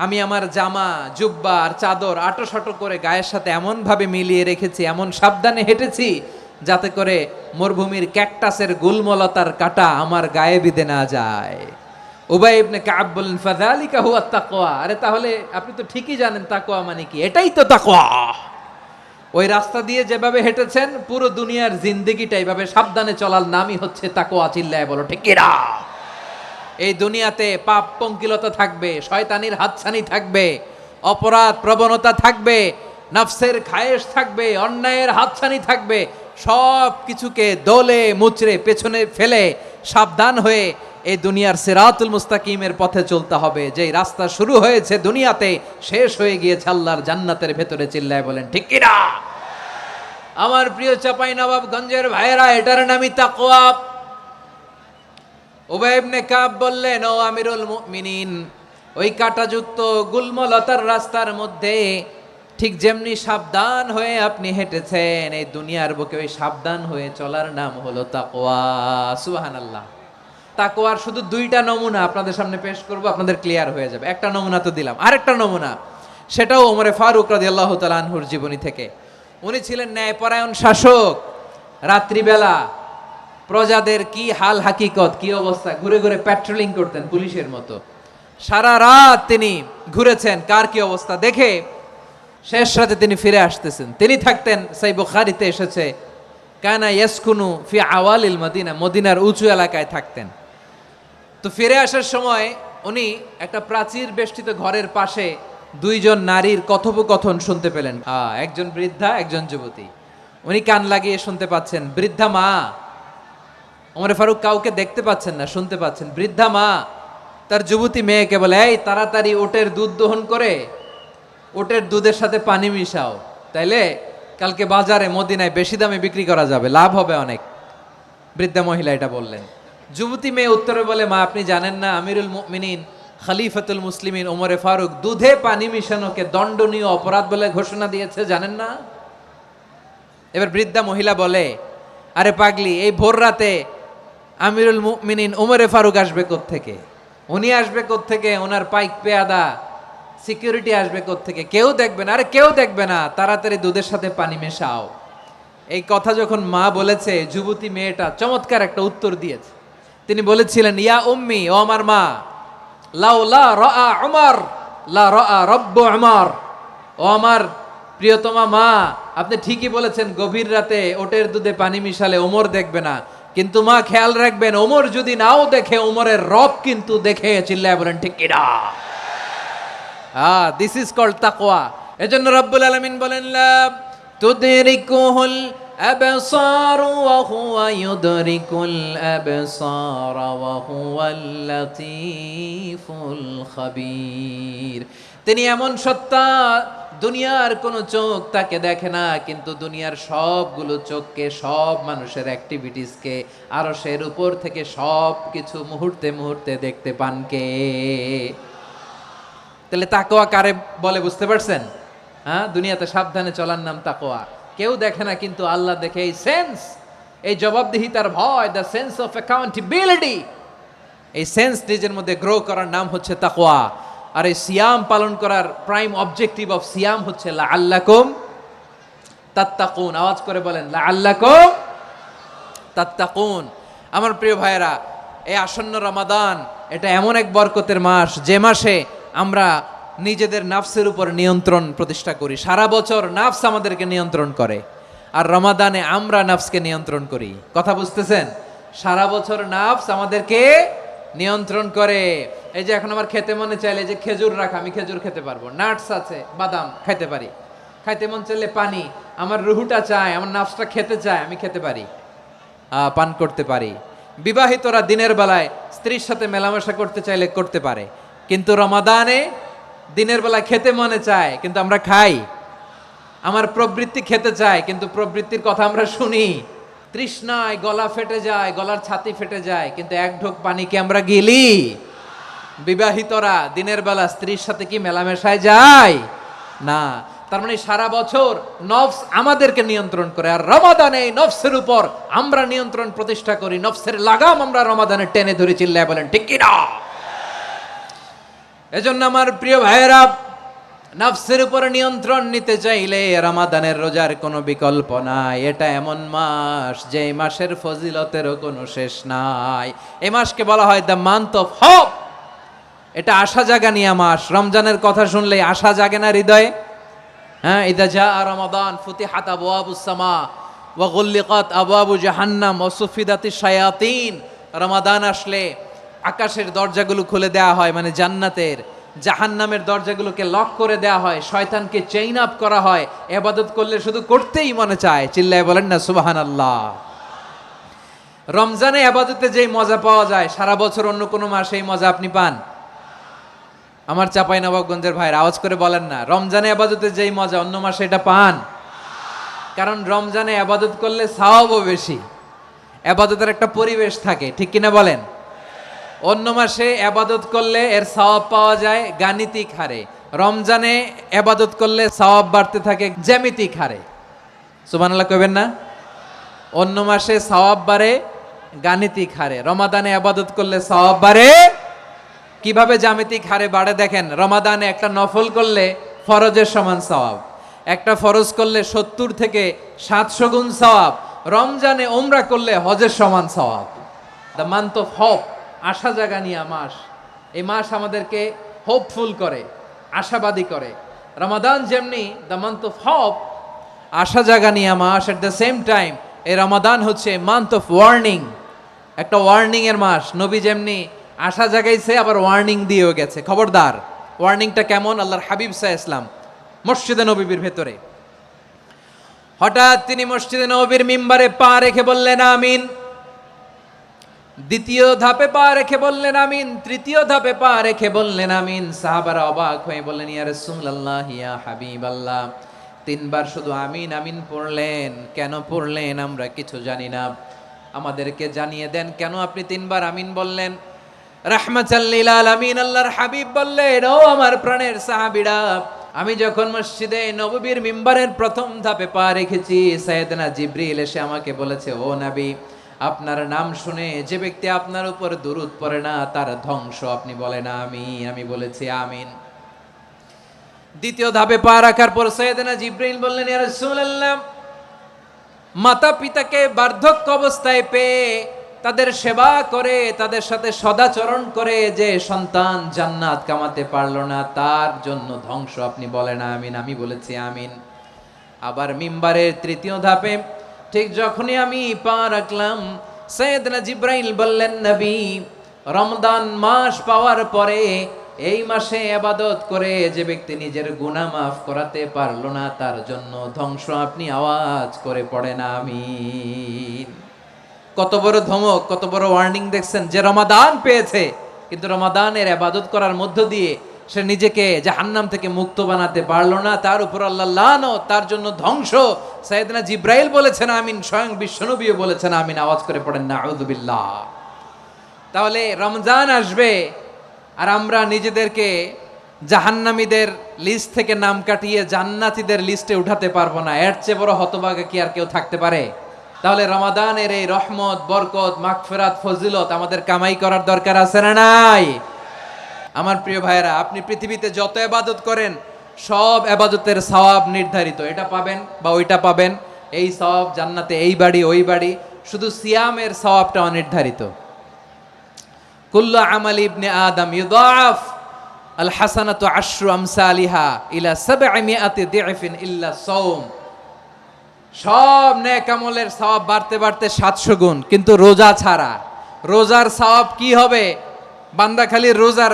আমি আমার জামা, জুব্বা আর চাদর আটোসাটো করে গায়ের সাথে এমন ভাবে মিলিয়ে রেখেছি, এমন সাবধানে হেঁটেছি যাতে করে মরুভূমির ক্যাকটাসের গুলমলতার কাঁটা আমার গায়ে বিঁধে না যায়। উবাই ইবনে কাব বললেন, ফাযালিকা হুয়া তাকওয়া, আরে তাহলে আপনি তো ঠিকই জানেন তাকওয়া মানে কি, এটাই তো তাকওয়া। ওই রাস্তা দিয়ে যেভাবে হেঁটেছেন পুরো দুনিয়ার জিন্দেগিটা এইভাবে সাবধানে চলার নামই হচ্ছে তাকওয়া। চিল্লায় বলো ঠিক কিনা? এই দুনিয়াতে পাপ পঙ্কিলতা থাকবে, শয়তানির হাতছানি থাকবে, অপরাধ প্রবণতা থাকবে, নফসের খায়েশ থাকবে, অন্যায়ের হাতছানি থাকবে। সব কিছুকে দলে মুচড়ে পেছনে ফেলে সাবধান হয়ে এই দুনিয়ার সিরাতুল মুস্তাকিমের পথে চলতে হবে। যেই রাস্তা শুরু হয়েছে দুনিয়াতে, শেষ হয়ে গিয়েছে আল্লাহর জান্নাতের ভেতরে। চিল্লায় বলেন ঠিক কিনা? আমার প্রিয় চাঁপাইনবাবগঞ্জের ভাইয়েরা, এটার নামই তাকওয়া। উবাই ইবনে কাব বললেন, ও আমিরুল মুমিনিন, ওই কাঁটাযুক্ত গুলমলতার রাস্তার মধ্যে ঠিক যেমনি সাবধান হয়ে আপনি হেঁটেছেন, এই দুনিয়ার বুকে ওই সাবধান হয়ে চলার নাম হলো তাকওয়া। সুবহানাল্লাহ। তাকওয়ার শুধু দুইটা নমুনা আপনাদের সামনে পেশ করব, আপনাদের ক্লিয়ার হয়ে যাবে। একটা নমুনা তো দিলাম, আরেকটা নমুনা, সেটাও ওমরে ফারুক রাদিয়াল্লাহু তাআলা আনহুর জীবনী থেকে। উনি ছিলেন ন্যায়পরায়ণ শাসক। রাত্রিবেলা প্রজাদের কি হাল হাকিকত, কি অবস্থা, ঘুরে ঘুরে প্যাট্রোলিং করতেন পুলিশের মতো। সারা রাত তিনি ঘুরেছেন কার কি অবস্থা দেখে, শেষ রাতে তিনি ফিরে আসতেছেন। তিনি থাকতেন, সেই বুখারীতে এসেছে, কানা ইয়াসকুনু ফি আওয়ালিল মদিনা, মদিনার উঁচু এলাকায় থাকতেন। তো ফিরে আসার সময় উনি একটা প্রাচীর বেষ্টিত ঘরের পাশে দুইজন নারীর কথোপকথন শুনতে পেলেন। একজন বৃদ্ধা, একজন যুবতী। উনি কান লাগিয়ে শুনতে পাচ্ছেন। বৃদ্ধা মা ওমরে ফারুক কাউকে দেখতে পাচ্ছেন না, শুনতে পাচ্ছেন। বৃদ্ধা মা তার যুবতী মেয়েকে বলে, এই তাড়াতাড়ি ওটের দুধ দহন করে ওটের দুধের সাথে পানি মিশাও, তাইলে কালকে বাজারে মদিনায় বেশি দামে বিক্রি করা যাবে, লাভ হবে অনেক। বৃদ্ধা মহিলা এটা বললেন। যুবতী মেয়ে উত্তরে বলে, মা আপনি জানেন না আমিরুল মুমিনিন খলিফাতুল মুসলিমিন ওমরে ফারুক দুধে পানি মিশানোকে দণ্ডনীয় অপরাধ বলে ঘোষণা দিয়েছে, জানেন না? এবার বৃদ্ধা মহিলা বলে, আরে পাগলি, এই ভোর রাতে আমিরুল মুমিনিন ওমরে ফারুক আসবে কোত্থেকে? উনি আসবে কোত্থেকে? ওনার পাইক পেয়াদা সিকিউরিটি আসবে কোত্থেকে? কেউ দেখবে না। আরে কেউ দেখবে না, তাড়াতাড়ি দুধের সাথে পানি মেশাও। এই কথা যখন মা বলেছে, যুবতী মেয়েটা চমৎকার একটা উত্তর দিয়েছে। তিনি বলেছিলেন, ইয়া উম্মি, ও আমার মা, লাউলা রাআ উমর লা রাআ রব্বু উমর। ও আমার প্রিয়তমা মা, আপনি ঠিকই বলেছেন, গভীর রাতে ওটের দুধে পানি মিশালে ওমর দেখবে না, কিন্তু মা খেয়াল রাখবেন, ওমর যদি নাও দেখে, ওমরের রব কিন্তু দেখে। চিল্লায় বলেন ঠিক কিনা? দিস ইজ কল্ড তাকওয়া। এজন্য রব্বুল আলামিন বলেন, লা তুদরিকুহুল আবসার ওয়া হুয়া ইউদরিকুল আবসার ওয়া হুয়াল লাতীফুল খাবীর। তিনি এমন সত্তা, দুনিয়ার কোনো চোখ তাকে দেখে না, কিন্তু দুনিয়ার সবগুলো চোখকে, সব মানুষের অ্যাক্টিভিটিসকে, আরশের উপর থেকে সব কিছু মুহূর্তে মুহূর্তে দেখতে পান কে? তাহলে তাকওয়া কারে বলে বুঝতে পারছেন? হ্যাঁ, দুনিয়াতে সাবধানে চলার নাম তাকওয়া। কেউ দেখে না, কিন্তু আল্লাহ দেখে। এই সেন্স, এই জবাবদিহিতার ভয়, দ্য সেন্স অফ অ্যাকাউন্টেবিলিটি, এই সেন্স নিজের মধ্যে গ্রো করার নাম হচ্ছে তাকওয়া। আর এই সিয়াম পালন করার প্রাইম অবজেক্টিভ অফ সিয়াম হচ্ছে লাআল্লাকুম তাত্তাকুন। আওয়াজ করে বলেন, লাআল্লাকুম তাত্তাকুন। আমার প্রিয় ভাইয়েরা, এই আসন্ন রমাদান, এটা এমন এক বরকতের মাস, যে মাসে আমরা নিজেদের নাফসের উপর নিয়ন্ত্রণ প্রতিষ্ঠা করি। সারা বছর নাফস আমাদেরকে নিয়ন্ত্রণ করে, আর রমাদানে আমরা নাফসকে নিয়ন্ত্রণ করি। কথা বুঝতেছেন? সারা বছর নাফস আমাদেরকে নিয়ন্ত্রণ করে। এই যে এখন আমার খেতে মনে চাইলে, যে খেজুর রাখা, আমি খেজুর খেতে পারবো, নাটস আছে, বাদাম খাইতে পারি। খাইতে মন চাইলে পানি, আমার রুহুটা চায়, আমার নাফসটা খেতে চায়, আমি খেতে পারি, পান করতে পারি। বিবাহিতরা দিনের বেলায় স্ত্রীর সাথে মেলামেশা করতে চাইলে করতে পারে, কিন্তু রমাদানে দিনের বেলায় খেতে মনে চায়, কিন্তু আমরা খাই। আমার প্রবৃত্তি খেতে চায়, কিন্তু প্রবৃত্তির কথা আমরা শুনি। তৃষ্ণায় গলা ফেটে যায়, গলার ছাতি ফেটে যায়, কিন্তু এক ঢোক পানি কি আমরা গিলি? বিবাহিতরা দিনের বেলা স্ত্রীর সাথে কি মেলামেশায় যায়? না। তার মানে সারা বছর নফস আমাদেরকে নিয়ন্ত্রণ করে, আর রমাদানে এই নফসের উপর আমরা নিয়ন্ত্রণ প্রতিষ্ঠা করি। নফসের লাগাম আমরা রমাদানে টেনে ধরে। চিল্লায় বলেন ঠিক কিনা? এজন্য আমার প্রিয় ভাইয়েরা, নফসের উপরে নিয়ন্ত্রণ নিতে চাইলে রমাদানের রোজার কোনো বিকল্প নাই। এটা এমন মাস, যে মাসের ফজিলতেরও কোনো শেষ নাই। এই মাসকে বলা হয় দ্য মান্থ অফ হোপ। এটা আশা জাগানিয়া মাস। রমজানের কথা শুনলেই আশা জাগে না হৃদয়ে? হ্যাঁ, ইদা জা রমাদান ফুতিহাত আবওয়াবুস সামা ওয়া গুল্লিকাত আবওয়াবু জাহান্নাম ওয়া সুফিদাতিশ শায়াতিন। রমাদান আসলে আকাশের দরজাগুলো খুলে দেওয়া হয়, মানে জান্নাতের। জাহান্নামের দরজাগুলোকে লক করে দেওয়া হয়, শয়তানকে চেইন আপ করা হয়। ইবাদত করলে শুধু করতেই মনে চায়। চিল্লায় বলেন না সুবহানাল্লাহ। রমজানে ইবাদতে যেই মজা পাওয়া যায়, সারা বছর অন্য কোনো মাসে এই মজা আপনি পান? আমার চাঁপাইনবাবগঞ্জের ভাইরা আওয়াজ করে বলেন না, রমজানে ইবাদতে যেই মজা অন্য মাসে এটা পান? কারণ রমজানে ইবাদত করলে সওয়াবও বেশি, ইবাদতের একটা পরিবেশ থাকে, ঠিক কিনা বলেন? অন্য মাসে ইবাদত করলে এর সওয়াব পাওয়া যায় গাণিতিক হারে, রমজানে ইবাদত করলে সওয়াব বাড়তে থাকে জ্যামিতিক হারে। সুবহানাল্লাহ কইবেন না? অন্য মাসে সওয়াব বাড়ে গাণিতিক হারে, রমাদানে ইবাদত করলে সওয়াব বাড়ে কিভাবে? জ্যামিতিক হারে বাড়ে। দেখেন, রমাদানে একটা নফল করলে ফরজের সমান সওয়াব, একটা ফরজ করলে 70 থেকে 700 গুণ সওয়াব, রমজানে উমরা করলে হজের সমান সওয়াব। দ্য মান্থ অফ হোপ, আশা জাগানিয়া মাস। এই মাস আমাদেরকে হোপফুল করে, আশাবাদী করে। রমাদান যেমনি দ্য মান্থ অফ হোপ, আশা জাগানিয়া মাস, এট দ্য সেম টাইম এই রমাদান হচ্ছে মান্থ অফ ওয়ার্নিং, একটা ওয়ার্নিং এর মাস। নবী যেমনি আশা জাগাইছে, আবার ওয়ার্নিং দিয়েও গেছে, খবরদার। ওয়ার্নিংটা কেমন? আল্লাহর হাবিব সাল্লাল্লাহু আলাইহি ওয়াসাল্লাম মসজিদে নববীর ভেতরে, হঠাৎ তিনি মসজিদে নববীর মিম্বারে পা রেখে বললেন আমিন। দ্বিতীয় ধাপে পা রেখে বললেন আমিন, তৃতীয় ধাপে পা রেখে বললেন আমিন। সাহাবারা অবাক হয়ে বললেন, ইয়া রাসূলুল্লাহ, ইয়া হাবিবাল্লাহ, তিনবার শুধু আমিন আমিন পড়লেন, কেন পড়লেন আমরা কিছু জানি না, আমাদেরকে জানিয়ে দেন কেন আপনি তিনবার আমিন বললেন। রাহমাতাল লিল আলামিন আল্লাহর হাবিব বললেন, ও আমার প্রাণের সাহাবীরা, আমি যখন মসজিদে নববীর মিম্বারের প্রথম ধাপে পা রেখেছি, সাইয়েদনা জিবরিল এসে আমাকে বলেছে, ও নবী, আপনার নাম শুনে যে ব্যক্তি আপনার উপর দুরূদ পড়ে না তার ধ্বংস আপনি বলেন আমিন। আমি বলেছি আমিন। দ্বিতীয় ধাপে পা রাখার পর সাইয়েদনা জিবরিল বললেন, ইয়া রাসূলুল্লাহ, মাতা পিতাকে বার্ধক্য অবস্থায় পেয়ে তাদের সেবা করে, তাদের সাথে সদাচরণ করে যে সন্তান জান্নাত কামাতে পারলো না তার জন্য ধ্বংস আপনি বলেন আমিন। আমি বলেছি আমিন। আবার মিম্বারের তৃতীয় ধাপে ঠিক যখনই আমি পা রাখলাম, সাইয়েদনা জিবরাইল বললেন, নবী, রমজান মাস পাওয়ার পরে এই মাসে ইবাদত করে যে ব্যক্তি নিজের গুনাহ মাফ করাতে পারলো না তার জন্য ধ্বংস আপনি আওয়াজ করে পড়েন আমিন। কত বড় ধমক, কত বড় ওয়ার্নিং দেখছেন, যে রমাদান পেয়েছে কিন্তু রমাদানের ইবাদত করার মধ্য দিয়ে সে নিজেকে জাহান্নাম থেকে মুক্ত বানাতে পারলো না, তার উপর আল্লাহ লানত, তার জন্য ধ্বংস। সাইয়েদনা জিবরাইল বলেছেন আমিন, স্বয়ং বিশ্বনবীও বলেছেন আমিন। আওয়াজ করে পড়েন নাউযু বিল্লাহ। তাহলে রমজান আসবে আর আমরা নিজেদেরকে জাহান্নামীদের লিস্ট থেকে নাম কাটিয়ে জান্নাতীদের লিস্টে উঠাতে পারবো না, এর চেয়ে বড় হতভাগা কি আর কেউ থাকতে পারে? তাহলে রমাদানের এই রহমত, বরকত, মাগফিরাত, ফজিলত আমাদের কামাই করার দরকার আছে না নাই? আমার প্রিয় ভাইয়েরা, আপনি পৃথিবীতে যত ইবাদত করেন সব ইবাদতের সওয়াব নির্ধারিত, এটা পাবেন বা ওইটা পাবেন, এই সওয়াব জান্নাতে, এই বাড়ি ওই বাড়ি। শুধু সিয়ামের সওয়াবটা অনির্ধারিত। কুল্লু আমালি ইবনে আদম ইউদাফ আল হাসানাতু আশরু আমসালিহা ইলা 700 দি'ফিন ইল্লা সাওম। সব নেক আমলের সওয়াব বাড়তে বাড়তে 700 গুণ, কিন্তু রোজা ছাড়া। রোজার সওয়াব কি হবে? বান্দা খালি রোজা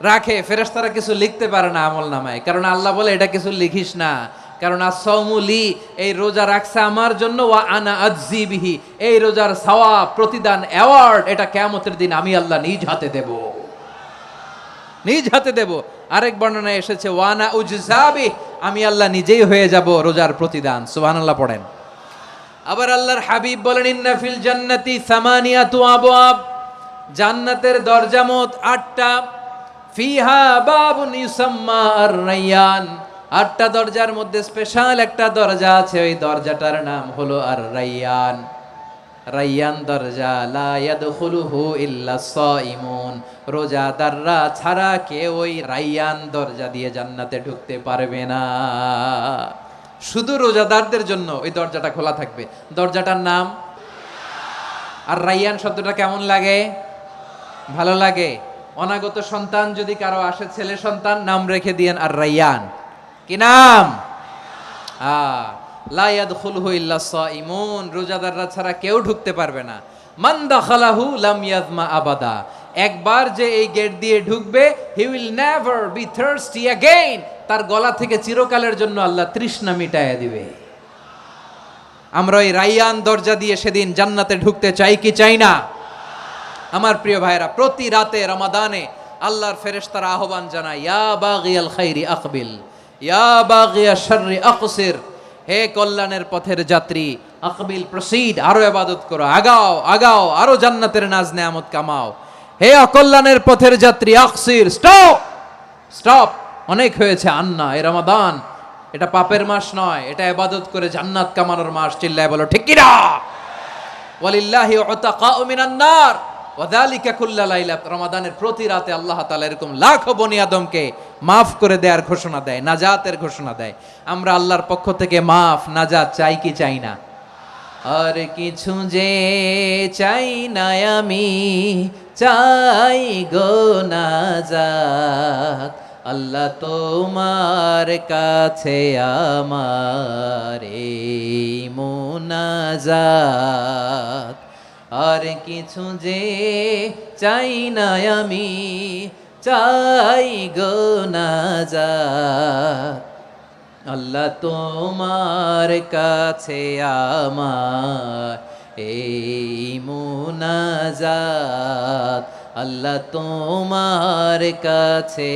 রাখে, ফেরেশতারা কিছু লিখতে পারে না আমল নামায়, কারণ আল্লাহ বলে এটা কিছু লিখিস না, কারণ as-সাওমু লি, এই রোজা রাখছে আমার জন্য, ওয়া আনা আজজি বিহি, এই রোজার সওয়াব, প্রতিদান, অ্যাওয়ার্ড এটা কিয়ামতের দিন আমি আল্লাহ নিজ হাতে দেব, নিজ হাতে দেব। আরেক বর্ণনায় এসেছে ওয়া আনা উজজাবি, আমি আল্লাহ নিজেই হয়ে যাব রোজার প্রতিদান। সুবহানাল্লাহ পড়েন। আবার আল্লাহর হাবিব বলেন, ইন্না ফিল জান্নাতি সামানিয়াতু আবওয়াব, জান্নাতের দরজা মোট 8টা। ফিহা বাবুন ইউসাম্মা আর-রায়্যান, 8টা দরজার মধ্যে স্পেশাল একটা দরজা আছে, ওই দরজাটার নাম হলো আর-রায়্যান। রায়্যান দরজা, লা ইয়াদখুলুহু ইল্লা সাইমুন, রোজাদাররা ছাড়া কেউ ওই রায়্যান দরজা দিয়ে জান্নাতে ঢুকতে পারবে না। শুধু রোজাদারদের জন্য ওই দরজাটা খোলা থাকবে। দরজাটার নাম আর রায়্যান। শব্দটা কেমন লাগে? ভালো লাগে। অনাগত সন্তান যদি কারো আসে, ছেলে সন্তান, নাম রেখে দিয়েন আর রায়্যান। কি নাম? লা ইয়াদখুলুহু ইল্লা সাইমুন, রোজাদাররা ছাড়া কেউ ঢুকতে পারবে না। মান দাখালাহু লাম ইয়াজমা আবাদা, একবার যে এই গেট দিয়ে ঢুকবে, he will never be thirsty again, তার গলা থেকে চিরকালের জন্য আল্লাহ তৃষ্ণা মিটাইয়া দিবে। আমরা ওই রায়্যান দরজা দিয়ে সেদিন জান্নাতে ঢুকতে চাই কি চাই না? আমার প্রিয় ভাইরা, প্রতি রাতে রমাদানে আল্লাহর ফেরেশতারা আহ্বান জানায়, ইয়া বাগিয়াল খাইরি আকবিল, ইয়া বাগিয়াশ শাররি আকসির, হে কল্যাণের পথের যাত্রী, আকবিল, প্রসিড, আরো ইবাদত করো, আগাও আগাও, আরো জান্নাতের নাজ নেয়ামত কামাও। হে অকল্যাণের পথের যাত্রী, আকসির, স্টপ স্টপ, অনেক হয়েছে। আন্না, এ রমাদান এটা পাপের মাস নয়, এটা ইবাদত করে জান্নাত কামানোর মাস। চিল্লায় বলো ঠিক কি না? ওয়ালিল্লাহি উতাকাউ মিনান নার ওয়া যালিকা কুল্লা লাইলা, রমাদানের প্রতি রাতে আল্লাহ তাআলা এরকম লাখো বনি আদমকে মাফ করে দেওয়ার ঘোষণা দেয়, নাজাতের ঘোষণা দেয়। আমরা আল্লাহর পক্ষ থেকে মাফ, নাজাত চাই কি চাই না? আর কিছু যে চাই না আমি, চাই গো নাজাত, আল্লাহ তোমার কাছে আমার এই মুনাজাত। আর কিছু যে চাই না আমি, চাই গো নাজাত, আল্লাহ তোমার কাছে আমার এই মুনাজাত আল্লাহ তোমার কাছে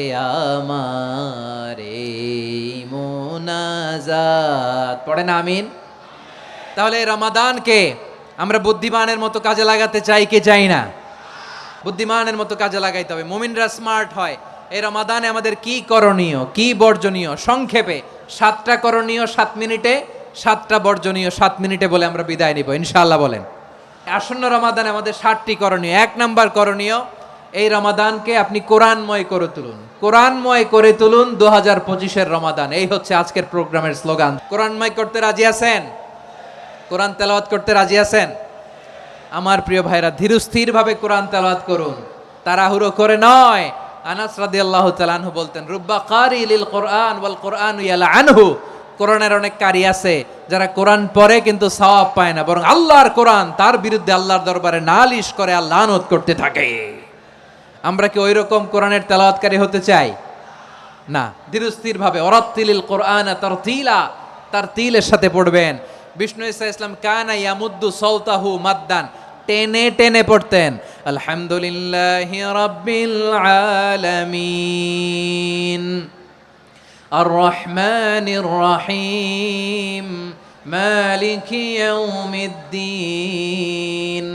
আমার এই মুনাজাত পড়েন আমিন। তাহলে এই রমাদানকে আমরা বুদ্ধিমানের মতো কাজে লাগাতে চাই কি চাই না? বুদ্ধিমানের মতো কাজে লাগাইতে হবে, মুমিনরা স্মার্ট হয়। এই রমাদানে আমাদের কি করণীয়, কি বর্জনীয়, সংক্ষেপে 7টা করণীয় 7 মিনিটে, 7টা বর্জনীয় 7 মিনিটে বলে আমরা বিদায় নিব ইনশাআল্লাহ। বলেন আসন্ন রমাদানে আমাদের 7টি করণীয়। 1 নাম্বার করণীয়, এই রমাদানকে আপনি কোরআনময় করে তুলুন। কোরআনময় করে তুলুন 2025-এর রমাদান, এই হচ্ছে আজকের প্রোগ্রামের স্লোগান। কোরআনময় করতে রাজি আছেন? কোরআন তেলাওয়াত করতে রাজি আছেন? আমার প্রিয় ভাইরা, ধীরস্থির ভাবে কোরআন তেলাওয়াত করুন, তাড়াহুড়ো করে নয়। আনাস রাদিয়াল্লাহু তাআলা আনহু বলতেন, রুব্বা কারি লিল কোরআন ওয়াল কোরআনু ইয়ালআনহু। কোরআনের অনেক কারি আছে যারা কোরআন পড়ে কিন্তু সওয়াব পায় না, বরং আল্লাহর কোরআন তার বিরুদ্ধে আল্লাহর দরবারে নালিশ করে আর লানত করতে থাকে। আমরা কি ওই রকম কোরআনের তেলাওয়াতকারী হতে চাই? না। ধীরস্থির ভাবে ওরাত্তিলিল কোরআনা তারতিলা, তারতিলের সাথে পড়বেন। বিষ্ণু ঈসা ইসলাম কানা ইয়ামুদ্দু সাওতাহু মাদ্দান, টেনে টেনে পড়তেন। আলহামদুলিল্লাহি রাব্বিল আলামিন আর রহমানির রহিম মালিকি ইয়াউমিদ্দিন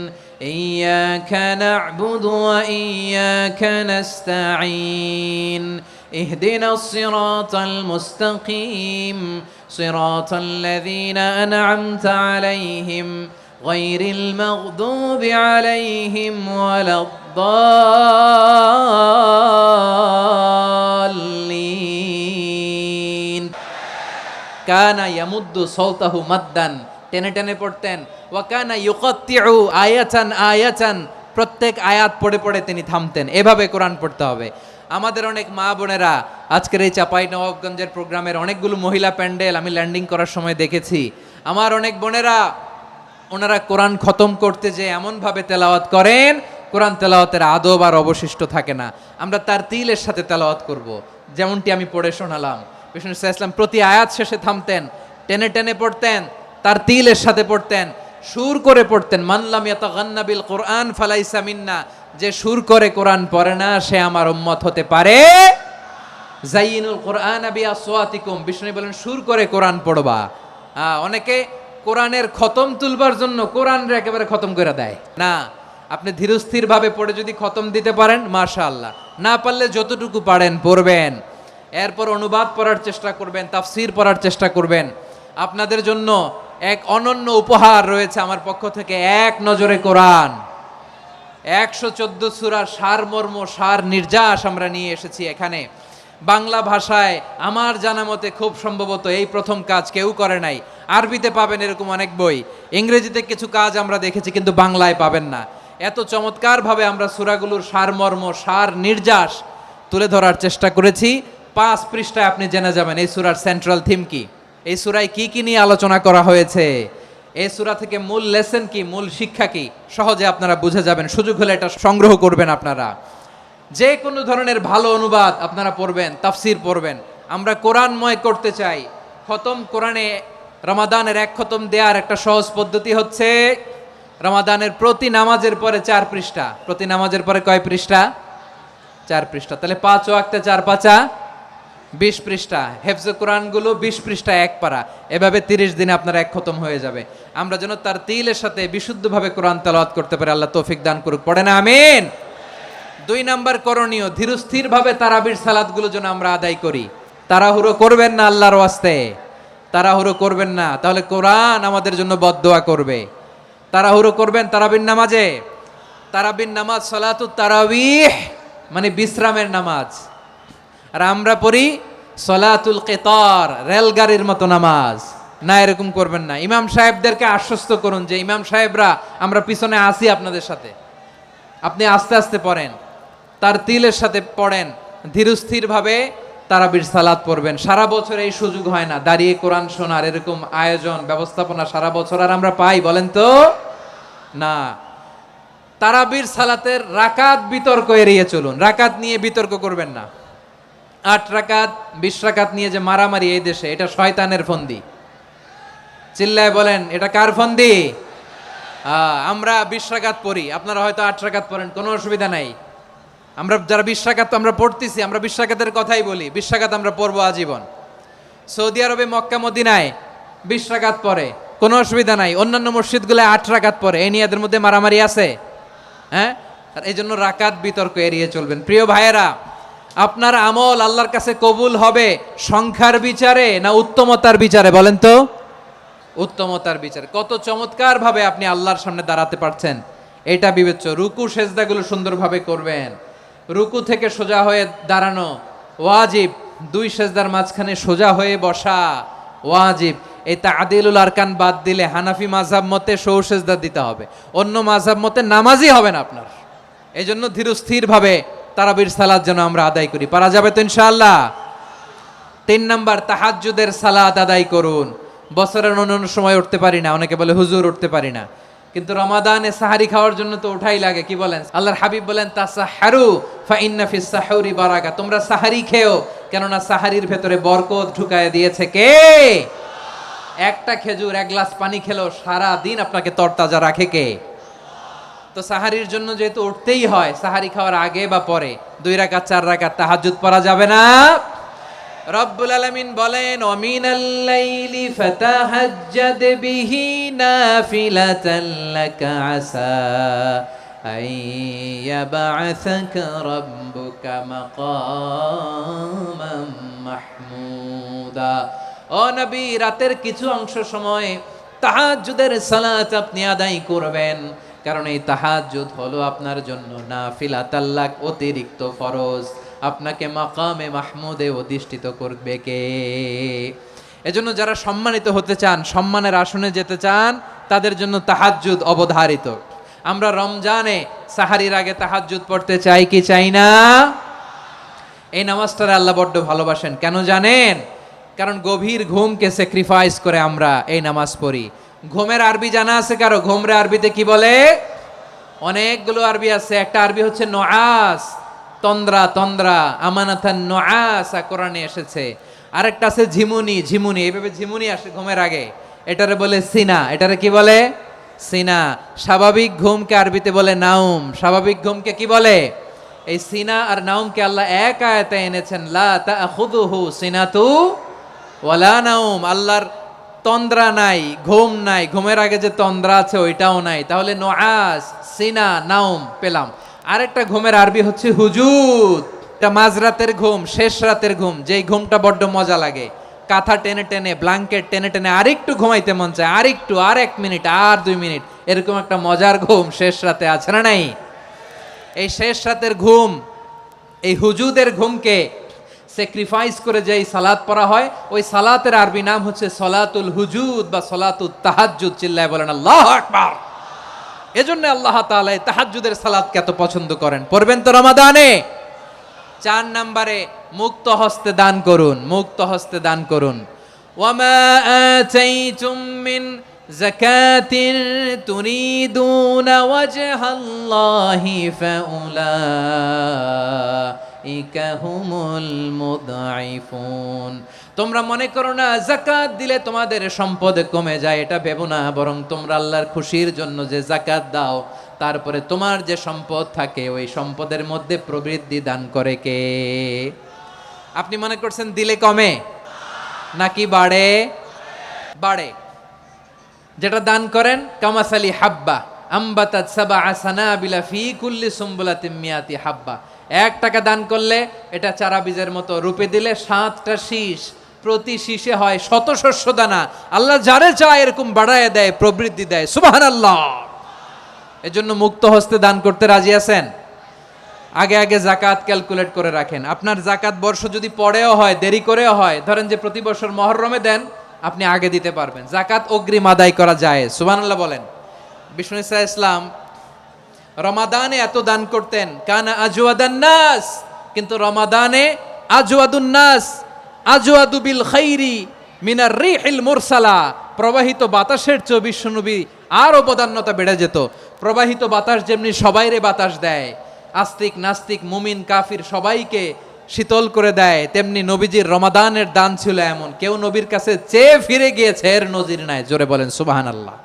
ইয়্যাকা না'বুদু ওয়া ইয়্যাকা নাস্তাঈন ইহদিনাস সিরাতাল মুস্তাকিম সিরাতাল লাযীনা আন'আমতা আলাইহিম গায়রিল মাগদুবি আলাইহিম ওয়ালাদ-দাল্লিন। কানা ইয়ামুদ্দু সাওতাহু মাদ্দান, টেনে টেনে পড়তেন। ওয়া কানা ইউকাত্তিউ আয়াতান আয়াতান, প্রত্যেক আয়াত পড়ে পড়ে তিনি থামতেন। এভাবে কোরআন পড়তে হবে। আমাদের অনেক মা বোনেরা আজকের এই চাঁপাইনবাবগঞ্জের প্রোগ্রামের অনেকগুলো মহিলা প্যান্ডেল আমি ল্যান্ডিং করার সময় দেখেছি। আমার অনেক বোনেরা ওনারা কোরআন খতম করতে যে এমনভাবে তেলাওয়াত করেন, কোরআন তেলাওয়াতের আদব আর অবশিষ্ট থাকে না। আমরা তার তিলের সাথে তেলাওয়াত করব, যেমনটি আমি পড়ে শোনালাম। বিষ্ণু ইসলাম প্রতি আয়াত শেষে থামতেন, টেনে টেনে পড়তেন, তার তিলের সাথে পড়তেন, সুর করে পড়তেন। মানলাম ইয়াতাগান্না বিল কোরআন ফালাইসা মিন্না, যে সুর করে কোরআন পড়ে না সে আমার উম্মত হতে পারে। জাইয়িনুল কোরআন বিআসওয়াতিকুম, বিষ্ণু বলেন সুর করে কোরআন পড়বা। অনেকে কোরআনের খতম তুলবার জন্য কোরআনরে একেবারে খতম করে দেয় না। আপনি ধীরস্থির ভাবে পড়ে যদি খতম দিতে পারেন মাশাআল্লাহ, না পারলে যতটুকু পারেন পড়বেন। এরপর অনুবাদ পড়ার চেষ্টা করবেন, তাফসীর পড়ার চেষ্টা করবেন। আপনাদের জন্য এক অনন্য উপহার রয়েছে আমার পক্ষ থেকে, এক নজরে কোরআন। 114 সূরার সারমর্ম, সার নির্যাস আমরা নিয়ে এসেছি এখানে বাংলা ভাষায়। আমার জানা মতে খুব সম্ভবত এই প্রথম কাজ, কেউ করে নাই। আরবিতে পাবেন এরকম অনেক বই, ইংরেজিতে কিছু কাজ আমরা দেখেছি, কিন্তু বাংলায় পাবেন না। এত চমৎকারভাবে আমরা সূরাগুলোর সারমর্ম, সার নির্যাস তুলে ধরার চেষ্টা করেছি। 5 পৃষ্ঠায় আপনি জেনে যাবেন এই সূরার সেন্ট্রাল থিম কি, এই সূরায় কি কি নিয়ে আলোচনা করা হয়েছে, এই সূরা থেকে মূল লেসন কি, মূল শিক্ষা কি, সহজে আপনারা বুঝে যাবেন। সুযোগ হলে এটা সংগ্রহ করবেন আপনারা। যে কোনো ধরনের ভালো অনুবাদ আপনারা পড়বেন, তাফসীর পড়বেন। আমরা কোরআনময় করতে চাই। খতম কোরআনে রমাদানের 1 খতম দেওয়ার একটা সহজ পদ্ধতি হচ্ছে রমাদানের প্রতি নামাজের পরে 4 পৃষ্ঠা। প্রতি নামাজের পরে কয় পৃষ্ঠা? 4 পৃষ্ঠা। তাহলে 5 ওয়াক্তে 4 পাঁচা 20 পৃষ্ঠা। হেফজে কোরআনগুলো 20 পৃষ্ঠা 1 পারা। এভাবে 30 দিনে আপনার 1 খতম হয়ে যাবে। আমরা যেন তার তিলের সাথে বিশুদ্ধভাবে কোরআন তেলাওয়াত করতে পারি, আল্লাহ তৌফিক দান করুক। পড়েন আমিন। 2 নাম্বার করণীয়, ধীরস্থির ভাবে তারাবির সালাতগুলো যেন আমরা আদায় করি। তাড়াহুড়ো করবেন না আল্লাহর ওয়াস্তে, তাড়াহুড়ো করবেন না, তাহলে কোরআন আমাদের জন্য বদদোয়া করবে। তাড়াহুড়ো করবেন তারাবির নামাজে। তারাবির নামাজ সালাতুত তারাবিহ মানে বিশ্রামের নামাজ। আর আমরা পড়ি সলাতুল কিতার, রেলগাড়ির মতো নামাজ। না, এরকম করবেন না। ইমাম সাহেবদেরকে আশ্বস্ত করুন যে ইমাম সাহেবরা আমরা পিছনে আসি আপনাদের সাথে, আপনি আস্তে আস্তে পড়েন, তার তিলের সাথে পড়েন, ধীরস্থির ভাবে তারাবির সালাত পড়বেন। সারা বছর এই সুযোগ হয় না দাঁড়িয়ে কোরআন শোনার, এরকম আয়োজন ব্যবস্থাপনা সারা বছর আর আমরা পাই বলেন তো না। তারাবির সালাতের রাকাত বিতর্ক এড়িয়ে চলুন। রাকাত নিয়ে বিতর্ক করবেন না। 8 রাকাত 20 রাকাত নিয়ে যে মারামারি এই দেশে, এটা শয়তানের ফন্দি। চিল্লায় বলেন এটা কার ফন্দি? আমরা 20 রাকাত পড়ি, আপনারা হয়তো 8 রাকাত পড়েন, কোনো অসুবিধা নাই। আমরা যারা 20 রাকাত আমরা পড়তেছি, আমরা 20 রাকাতের কথাই বলি, 20 রাকাত আমরা পড়বো আজীবন। সৌদি আরবে মক্কা মদিনায় 20 রাকাত পড়ে, কোনো অসুবিধা নাই। অন্যান্য মসজিদগুলো 8 রাকাত পড়ে, এই নিয়ে এদের মধ্যে মারামারি আছে? হ্যাঁ, আর এই জন্য রাকাত বিতর্ক এড়িয়ে চলবেন। প্রিয় ভাইয়েরা, আপনার আমল আল্লাহর কাছে কবুল হবে সংখ্যার বিচারে না উত্তমতার বিচারে? বলেন তো। উত্তমতার বিচারে। কত চমৎকার ভাবে আপনি আল্লাহর সামনে দাঁড়াতে পারছেন এটা বিবেচ্য। রুকু সেজদাগুলো সুন্দরভাবে করবেন, রুকু থেকে সোজা হয়ে দাঁড়ানো ওয়াজিব, 2 সেজদার মাঝখানে সোজা হয়ে বসা ওয়াজিব। এই তা'দিলুল আরকান বাদ দিলে হানাফি মাযহাব মতে সৌ সেজদা দিতে হবে, অন্য মাযহাব মতে নামাজই হবে না আপনার। এই জন্য ধীরস্থির ভাবে তারাবির সালাত যেন আমরা আদায় করি। পারা যাবে তো ইনশাআল্লাহ? 3 নাম্বার, তাহাজ্জুদের সালাত আদায় করুন। বছরের অন্যান্য সময় উঠতে পারি না, অনেকে বলে হুজুর উঠতে পারি না, কিন্তু রমাদানে সাহারি খাওয়ার জন্য তো ওঠাই লাগে। কি বলেন? আল্লাহর হাবিব বলেন তাসাহহারু ফা ইন্না ফিস সাহুরি বারাকা, তোমরা সাহারি খেও, কেননা সাহারির ভেতরে বরকত ঢুকায় দিয়েছে কে? একটা খেজুর, 1 গ্লাস পানি খেলো সারা দিন আপনাকে তরতাজা রাখে কে? তো সাহারির জন্য যেহেতু উঠতেই হয়, সাহারি খাওয়ার আগে বা পরে 2 রাকাত 4 রাকাত তাহাজ্জুদ পড়া যাবে না? রব্বুল আলামিন বলেন ওয়ামিনাল লাইলি ফাতাহাজ্জাদ বিহি নাফিলাতান লাকা আসা আইয়াবআসাকা রাব্বুকা মাকামান মাহমুদা। ও নবী, রাতের কিছু অংশ সময় তাহাজ্জুদের সালাত আপনি আদায় করবেন, কারণ এই তাহাজ্জুদ হলো আপনার জন্য নাফিলাতাল লাক, অতিরিক্ত ফরজ। আপনাকে মাকামে মাহমুদে অধিষ্ঠিত করবে কে? এজন্য যারা সম্মানিত হতে চান, সম্মানের আসনে যেতে চান, তাদের জন্য তাহাজ্জুদ অবধারিত। আমরা রমজানে সাহারির আগে তাহাজ্জুদ পড়তে চাই কি চাই না? এই নামাজটারে আল্লাহ বড্ড ভালোবাসেন, কেন জানেন? কারণ গভীর ঘুমকে স্যাক্রিফাইস করে আমরা এই নামাজ পড়ি। ঘুমের আরবি জানা আছে কারো? ঘুমরে আরবিতে কি বলে? অনেকগুলো আরবি আছে। একটা আরবি হচ্ছে নুআস, তন্দ্রা, তন্দ্রা, আমানাতান নুআসা কোরআনে এসেছে। আরেকটা আছে ঝিমুনি, ঝিমুনি, এইভাবে ঝিমুনি আসে ঘুমের আগে, এটারে বলে সিনা। এটারে কি বলে? সিনা। স্বাভাবিক ঘুমকে আরবিতে বলে নাউম। স্বাভাবিক ঘুমকে কি বলে? এই সিনা আর নাউমকে আল্লাহ এক আয়াতে এনেছেন, লা তাখুযুহু সিনাতু ওয়ালা নাউম। আল্লাহর তন্দ্রা নাই, ঘুম নাই, ঘুমের আগে যে তন্দ্রা আছে ওইটাও নাই। তাহলে নুআস, সিনা, নাউম পেলাম। আরেকটা ঘুমের আরবি হচ্ছে হুজুদ। এটা মাঝরাতের ঘুম, শেষ রাতের ঘুম, যেই ঘুমটা বড্ড মজা লাগে। কাঁথা টেনে টেনে, ব্ল্যাঙ্কেট টেনে টেনে আরেকটু ঘুমাইতে মন চায়, আরেকটু, আর 1 মিনিট, আর 2 মিনিট, এরকম একটা মজার ঘুম শেষ রাতে আছে না নাই? এই শেষ রাতের ঘুম, এই হুজুদের ঘুমকে স্যাক্রিফাইস করে যেই সালাত পড়া হয়, ওই সালাতের আরবি নাম হচ্ছে সলাতুল হুজুদ বা সলাতুত তাহাজ্জুদ। চিল্লায় বলেন আল্লাহু আকবার। এজন্য আল্লাহ তাআলা এই তাহাজ্জুদের সালাতকে এত পছন্দ করেন। পড়বেন তো রমাদানে। 4 নম্বরে মুক্ত হস্তে দান করুন, মুক্ত হস্তে দান করুন। ওয়ামা আতাইতুম মিন যাকাতিন তুরিদুনা ওয়াজহাল্লাহি ফাউলাইকা হুমুল মুদঈফুন। তোমরা মনে করো না যাকাত দিলে তোমাদের সম্পদ কমে যায়, এটা ভেবো না, বরং তোমরা আল্লাহর খুশির জন্য যে যাকাত দাও, তারপরে তোমার যে সম্পদ থাকে ওই সম্পদের মধ্যে প্রবৃদ্ধি দান করে কে? আপনি মনে করছেন দিলে কমে নাকি বাড়ে? বাড়ে। যেটা দান করেন কামাসালি হাব্বা আম্বাতাত সাবআ সানাবিলা ফি কুল্লি সুমবুলাতিন মিয়াতি হাব্বা। 1 টাকা দান করলে এটা চারা বীজের মতো, রূপে দিলে 7টা শীষ, প্রতি শীষে হয় 100 শস্য দানা। আল্লাহ যারে চায় এরকম বাড়ায় দেয়, প্রবৃদ্ধি দেয়। সুবহানাল্লাহ। এজন্য মুক্ত হস্তে দান করতে রাজি আছেন? আগে আগে যাকাত ক্যালকুলেট করে রাখেন। আপনার যাকাত বর্ষ যদি পরেও হয়, দেরি করেও হয়, ধরেন যে প্রতি বছর মুহররমে দেন, আপনি আগে দিতে পারবেন। যাকাত অগ্রিম আদায় করা যায়। সুবহানাল্লাহ বলেন। বিষ্ণু ইসা ইসলাম রমাদানে এত দান করতেন, কানা আজওয়াদান নাস, কিন্তু রমাদানে আজওয়াদুন নাস আজওয়াদু বিল খাইরি মিনার রিহিল মুরসালা। প্রবাহিত বাতাসের চেয়ে বিশ্বনবী আরো বদান্যতা বেড়ে যেত। প্রবাহিত বাতাস যেমনি সবাইরে বাতাস দেয়, আস্তিক নাস্তিক মুমিন কাফির সবাইকে শীতল করে দেয়, তেমনি নবীজির রমাদানের দান ছিল এমন, কেউ নবীর কাছে চেয়ে ফিরে গিয়েছে এর নজির নাই। জোরে বলেন সুবহানাল্লাহ।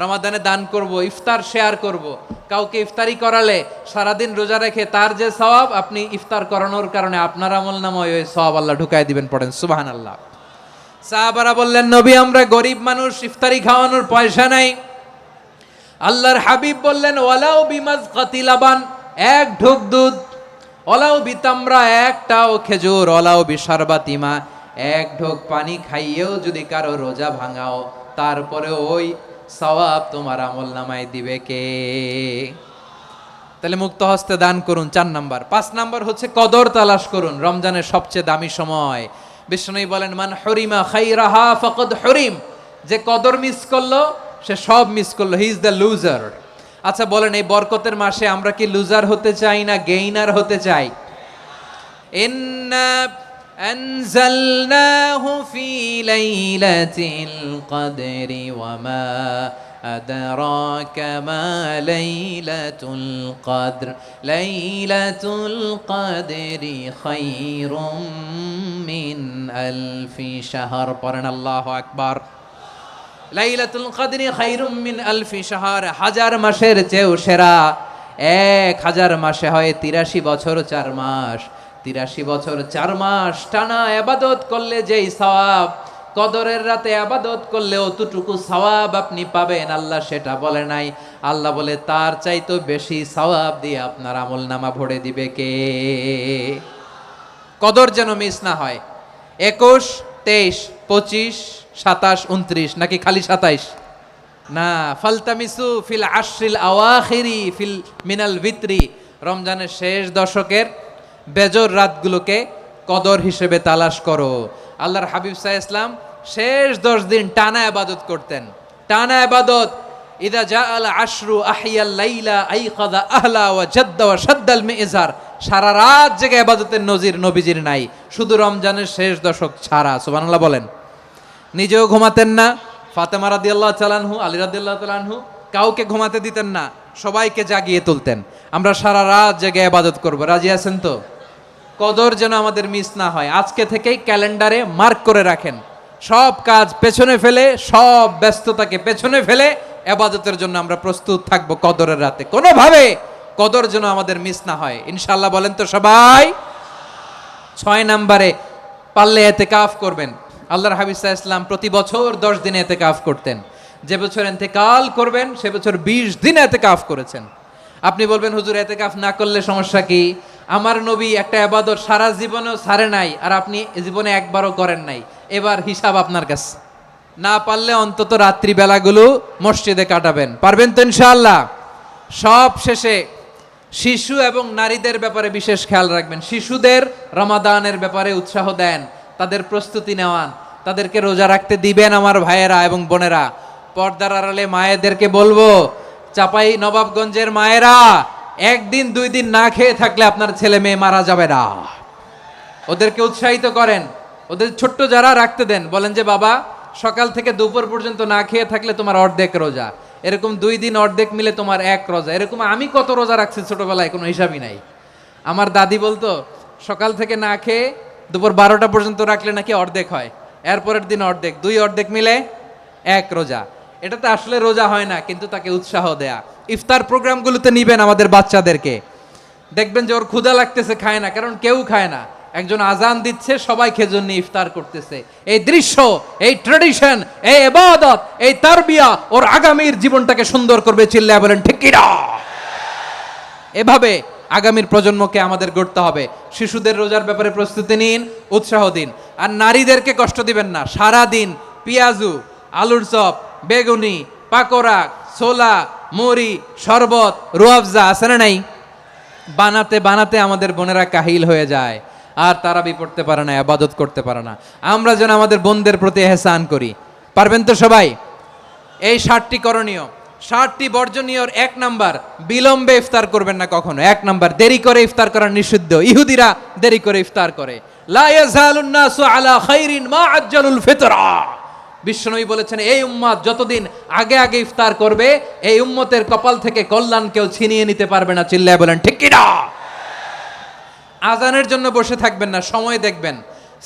রমাদানে দান করব, ইফতার শেয়ার করব। কাউকে ইফতারি করালে সারাদিন রোজা রেখে তার যে সওয়াব, আপনি ইফতার করানোর কারণে আপনার আমলনামায় ওই সওয়াব আল্লাহ ঢুকায় দিবেন। পড়েন সুবহানাল্লাহ। সাহাবারা বললেন, নবী আমরা গরিব মানুষ, ইফতারি খাওয়ানোর পয়সা নাই। আল্লাহর হাবিব বললেন, ওয়ালাউ বিমাজকাতি লাবান, এক ঢোক দুধ, ওয়ালাউ বিতামরা, একটাও খেজুর, ওয়ালাউ বিশারবাতিমা, এক ঢোক পানি খাইয়েও যদি কারো রোজা ভাঙাও, তারপরে ওই সওয়াব তোমার আমলনামায় দিবে কে? তাহলে মুক্ত হস্তে দান করুন, 4 নাম্বার। 5 নাম্বার হচ্ছে কদর তালাশ করুন, রমজানের সবচেয়ে দামি সময়। বিষ্ণু বলেন, মান হরিমা খাইরাহা ফাকাদ হরিম, যে কদর মিস করলো সে সব মিস করলো, হি ইজ দ্য লুজার। আচ্ছা বলেন, এই বরকতের মাসে আমরা কি লুজার হতে চাই না গেইনার হতে চাই? ইন্না আনজালনাহু ফি লাইলাতিল কদরি ওয়া মা আদরাকা মা লাইলাতুল কদর, লাইলাতুল কদরি খায়রুম মিন আলফি শাহর। পড়েন আল্লাহু আকবার। লাইলাতুল কদরি খায়রুম মিন আলফি শাহর, 1000 মাসের চেয়েও সেরা। 1000 মাসে হয় 83 বছর 4 মাস। 83 বছর 4 মাস টানা ইবাদত করলে যেই সওয়াব, কদরের রাতে ইবাদত করলে অতটুকু সওয়াব আপনি পাবেন, আল্লাহ সেটা বলে নাই। আল্লাহ বলে তার চাইতে বেশি সওয়াব দিয়ে আপনার আমলনামা ভরে দিবে কে? কদর যেন মিস না হয়। 21, 23, 25, 27, 29, নাকি খালি 27? না, ফালতামিসু ফিল আশরিল আওয়াখিরি ফিল মিনাল ভিতরি, রমজানের শেষ দশকের বেজর রাতগুলোকে কদর হিসেবে তালাশ করো। আল্লাহর হাবিব সাল্লাল্লাহু আলাইহি ওয়াসাল্লাম শেষ 10 দিন টানা ইবাদত করতেন, টানা ইবাদত। ইদা জাআল আশরু আহিয়াল লাইলা আইকাযা আহলা ওয়া জাদ্দা ওয়া শাদ্দাল মিজার, সারা রাত জেগে ইবাদতের নজির নবীজির নাই, শুধু রমজানের শেষ দশক ছাড়া। সুবহানাল্লাহ বলেন। নিজেও ঘুমাতেন না, ফাতেমা রাদিয়াল্লাহু তাআলা আনহু, আলী রাদিয়াল্লাহু তাআলা আনহু কাউকে ঘুমাতে দিতেন না, সবাইকে জাগিয়ে তুলতেন। আমরা সারা রাত জেগে ইবাদত করব, রাজি আছেন তো? কদর যেন আমাদের মিস না হয়। আজকে থেকেই ক্যালেন্ডারে মার্ক করে রাখেন, সব কাজ পেছনে ফেলে, সব ব্যস্ততাকে পেছনে ফেলে ইবাদতের জন্য আমরা প্রস্তুত থাকবো কদরের রাতে। কোনোভাবে কদর যেন আমাদের মিস না হয়, ইনশাআল্লাহ। বলেন তো সবাই? 6 নম্বরে পারলে ইতিকাফ করবেন। আল্লাহর হাবিব সাল্লাল্লাহু আলাইহি ওয়াসাল্লাম প্রতি বছর 10 দিন ইতিকাফ করতেন। যে বছর ইন্তেকাল করবেন সে বছর 20 দিন ইতিকাফ করেছেন। আপনি বলবেন, হুজুর ইতিকাফ না করলে সমস্যা কি? আমার নবী একটা ইবাদত সারা জীবনেও ছাড়ে নাই, আর আপনি জীবনে একবারও করেন নাই। এবার হিসাব আপনার কাছে। না পারলে অন্তত রাত্রি বেলাগুলো মসজিদে কাটাবেন, পারবেন তো ইনশাআল্লাহ? সব শেষে শিশু এবং নারীদের ব্যাপারে বিশেষ খেয়াল রাখবেন। শিশুদের রমাদানের ব্যাপারে উৎসাহ দেন, তাদের প্রস্তুতি নেওয়ান, তাদেরকে রোজা রাখতে দিবেন। আমার ভাইয়েরা এবং বোনেরা, পর্দার আড়ালে মায়েদেরকে বলবো, চাপাই নবাবগঞ্জের মায়েরা, 1 দিন 2 দিন না খেয়ে থাকলে আপনার ছেলে মেয়ে মারা যাবে না। ওদেরকে উৎসাহিত করেন, ওদের ছোট্ট যারা রাখতে দেন, বলেন যে বাবা সকাল থেকে দুপুর পর্যন্ত না খেয়ে থাকলে তোমার অর্ধেক রোজা, এরকম 2 দিন অর্ধেক মিলে তোমার 1 রোজা। এরকম আমি কত রোজা রাখছি ছোটবেলায়, কোনো হিসাবই নাই। আমার দাদি বলতো সকাল থেকে না খেয়ে দুপুর 12টা পর্যন্ত রাখলে নাকি অর্ধেক হয়, এরপরের দিন অর্ধেক, 2 অর্ধেক মিলে 1 রোজা। এটা তো আসলে রোজা হয় না, কিন্তু তাকে উৎসাহ দেয়া। ইফতার প্রোগ্রামগুলোতে নিবেন আমাদের বাচ্চাদেরকে, দেখবেন যে ওর ক্ষুধা লাগতেছে, খায় না, কারণ কেউ খায় না। একজন আজান দিচ্ছে, সবাই খেজুর নিয়ে ইফতার করতেছে। এই দৃশ্য, এই ট্র্যাডিশন, এই ইবাদত, এই তারবিয়া ওর আগামীর জীবনটাকে সুন্দর করবে। চিল্লায় বলেন ঠিক কি না? এভাবে আগামীর প্রজন্মকে আমাদের গড়তে হবে। শিশুদের রোজার ব্যাপারে প্রস্তুতি নিন, উৎসাহ দিন। আর নারীদেরকে কষ্ট দিবেন না। সারা দিন পেঁয়াজু, আলুর চপ, বেগুনি, পাকোড়া, ছোলা, মুড়ি, শরবত, রুয়াবজা আছে না নাই? বানাতে বানাতে আমাদের বোনেরা কাহিল হয়ে যায়, আর তারাবি পড়তে পারে না, ইবাদত করতে পারে না। আমরা যেন আমাদের বোনদের প্রতি ইহসান করি, পারবেন তো সবাই? এই 7টি করণীয়, 7টি বর্জনীয়। 1 নাম্বার, বিলম্বে ইফতার করবেন না কখনো। 1 নাম্বার, দেরি করে ইফতার করা নিষিদ্ধ। ইহুদিরা দেরি করে ইফতার করে। লা ইয়াজালুন নাসু আলা খাইরিন মা আজ্জালুল ফিতরা। বিশ্বনবী বলেছেন, এই উম্মত যতদিন আগে আগে ইফতার করবে, এই উম্মতের কপাল থেকে কল্যাণ কেউ ছিনিয়ে নিতে পারবে না। চিল্লায় বলেন ঠিক কি না? আজানের জন্য বসে থাকবেন না, সময় দেখবেন।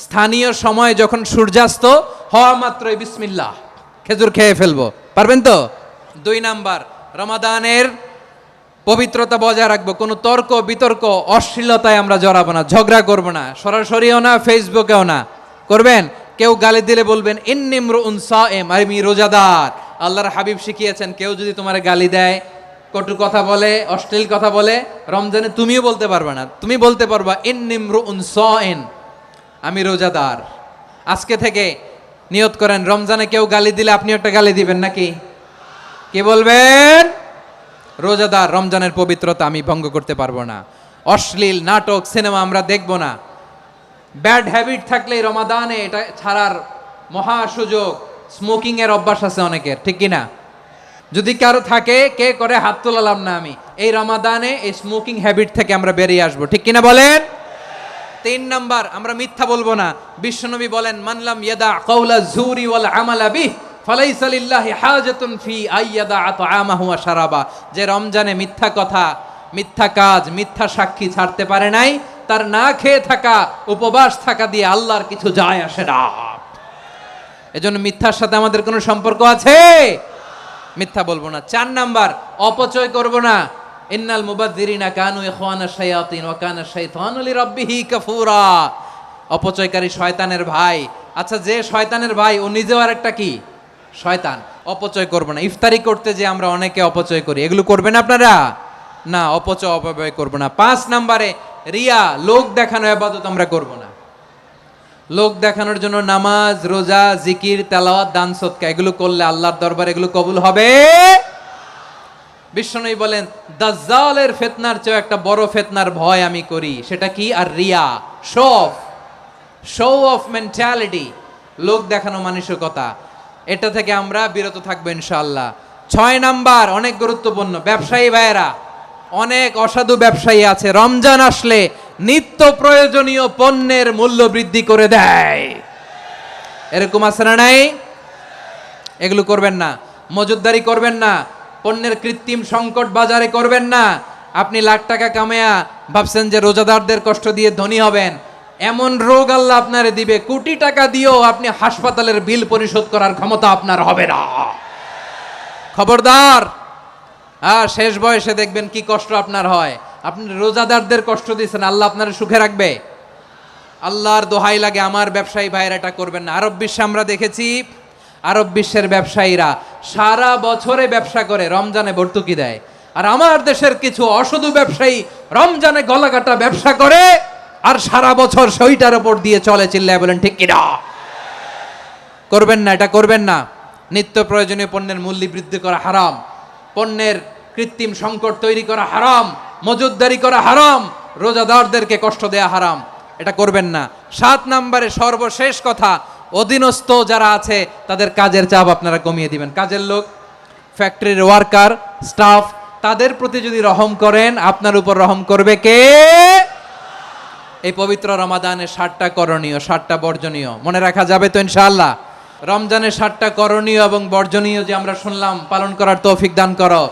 স্থানীয় সময় যখন সূর্যাস্ত হওয়া মাত্রই বিসমিল্লাহ, খেজুর খেয়ে ফেলবো, পারবেন তো? 2 নাম্বার, রমাদানের পবিত্রতা বজায় রাখবো। কোনো তর্ক বিতর্ক অশ্লীলতায় আমরা জড়াবো না, ঝগড়া করবো না, সরাসরিও না, ফেসবুকেও না। করবেন? কেউ গালি দিলে বলবেন ইন্নিমরুউন সায়েম, আমি রোজাদার। আল্লাহর হাবিব শিখিয়েছেন, কেউ যদি তোমার গালি দেয়, কটু কথা বলে, অশ্লীল কথা বলে, রমজানে তুমিও বলতে পারবে না। তুমি বলতে পারবা ইন্নিমরুউন সায়েম, আমি রোজাদার। আজকে থেকে নিয়ত করেন, রমজানে কেউ গালি দিলে আপনি একটা গালি দিবেন নাকি? কে বলবেন? রোজাদার। রমজানের পবিত্রতা আমি ভঙ্গ করতে পারবো না। অশ্লীল নাটক সিনেমা আমরা দেখব না। ব্যাড হ্যাবিট থাকলে রমাদানে এটা ছাড়ার মহা সুযোগ। স্মোকিং এর অভ্যাস আছে অনেকের, ঠিক কিনা? যদি কারো থাকে, কে করে হাত তোলালাম না আমি, এই রমাদানে এই স্মোকিং হ্যাবিট থেকে আমরা বেরিয়ে আসবো, ঠিক কিনা বলেন? 3 নাম্বার, আমরা মিথ্যা বলবো না। বিশ্বনবী বলেন, মানলাম ইয়াদা কাওলা যুরি ওয়াল আমালা বিহ ফালাইসা লিল্লাহি হাজাতুন ফি আইয়াদা আতআমাহু ওয়া শারাবা। যে রমজানে মিথ্যা কথা, মিথ্যা কাজ, মিথ্যা সাক্ষী ছাড়তে পারে নাই, তার না খেয়ে থাকা, উপবাস থাকা দিয়ে আল্লাহর কিছু যায় আসে না। এজন্য মিথ্যার সাথে আমাদের কোনো সম্পর্ক আছে? মিথ্যা বলবো না। 4 নাম্বার, অপচয় করব না। ইন্নাল মুবাযযিরিনা কানু ইখওয়ানাশ শায়াতিন ওয়া কানা শাইতানু লিরাব্বিহি কাফুরা। অপচয়কারী শয়তানের ভাই। আচ্ছা, যে শয়তানের ভাই ও নিজেও আরেকটা কি? শয়তান। অপচয় করব না। ইফতারি করতে যে আমরা অনেকে অপচয় করি, এগুলো করবেন আপনারা? না, অপব্যয় করব না। 5 নাম্বারে, রিয়া, লোক দেখানো ইবাদত আমরা করব না। লোক দেখানোর জন্য নামাজ, রোজা, জিকির, তেলাওয়াত, দান সদকা এগুলো করলে আল্লাহর দরবারে এগুলো কবুল হবে। বিশ্বনবী বলেন, দাজ্জালের ফিতনার চেয়ে একটা বড় ফিতনার ভয় আমি করি, সেটা কি? আর রিয়া, শো অফ মেন্টালিটি, লোক দেখানো মানসিকতা। এটা থেকে আমরা বিরত থাকবো ইনশাআল্লাহ। 6 নাম্বার, অনেক গুরুত্বপূর্ণ, ব্যবসায়ী ভাইয়েরা, অনেক অসাধু ব্যবসায়ী আছে, রমজান আসলে নিত্য প্রয়োজনীয় পণ্যের মূল্য বৃদ্ধি করে দেয়। এরকম আছে না নাই? এগুলো করবেন না। মজুদদারি করবেন না। পণ্যের কৃত্রিম সংকট বাজারে করবেন না। আপনি লাখ টাকা কামায়া ভাবছেন যে রোজাদারদের কষ্ট দিয়ে ধনী হবেন, এমন রোগ আল্লাহ আপনারে দিবে, কোটি টাকা দিয়েও আপনি হাসপাতালের বিল পরিশোধ করার ক্ষমতা আপনার হবে না। খবরদার। শেষ বয়সে দেখবেন কি কষ্ট আপনার হয়। আপনি রোজাদারদের কষ্ট দিচ্ছেন, আল্লাহ আপনার সুখে রাখবে? আল্লাহর দোহাই লাগে, আমার ব্যবসায়ী ভাইয়েরা এটা করবেন না। আরব বিশ্বে আমরা দেখেছি, আরব বিশ্বের ব্যবসায়ীরা সারা বছরে ব্যবসা করে, রমজানে ভর্তুকি দেয়। আর আমার দেশের কিছু অসাধু ব্যবসায়ী রমজানে গলাকাটা ব্যবসা করে আর সারা বছর সইটার উপর দিয়ে চলে। চিল্লায় বলেন ঠিক কিনা? করবেন না, এটা করবেন না। নিত্য প্রয়োজনীয় পণ্যের মূল্য বৃদ্ধি করা হারাম, পণ্যের কৃত্রিম সংকট তৈরি করা হারাম, মজুদদারি করা হারাম, রোজাদারদেরকে কষ্ট দেয়া হারাম, এটা করবেন না। 7 নাম্বারে সর্বশেষ কথা, অধীনস্থ যারা আছে তাদের কাজের চাপ আপনারা কমিয়ে দিবেন। কাজের লোক, ফ্যাক্টরির ওয়ার্কার, স্টাফ, তাদের প্রতি যদি রহম করেন, আপনার উপর রহম করবে কে? এই পবিত্র রমাদানের 7টা করণীয়, 7টা বর্জনীয় মনে রাখা যাবে তো ইনশাআল্লাহ? রমজানের 7টা করণীয় এবং বর্জনীয় যে আমরা শুনলাম, পালন করার তৌফিক দান করো।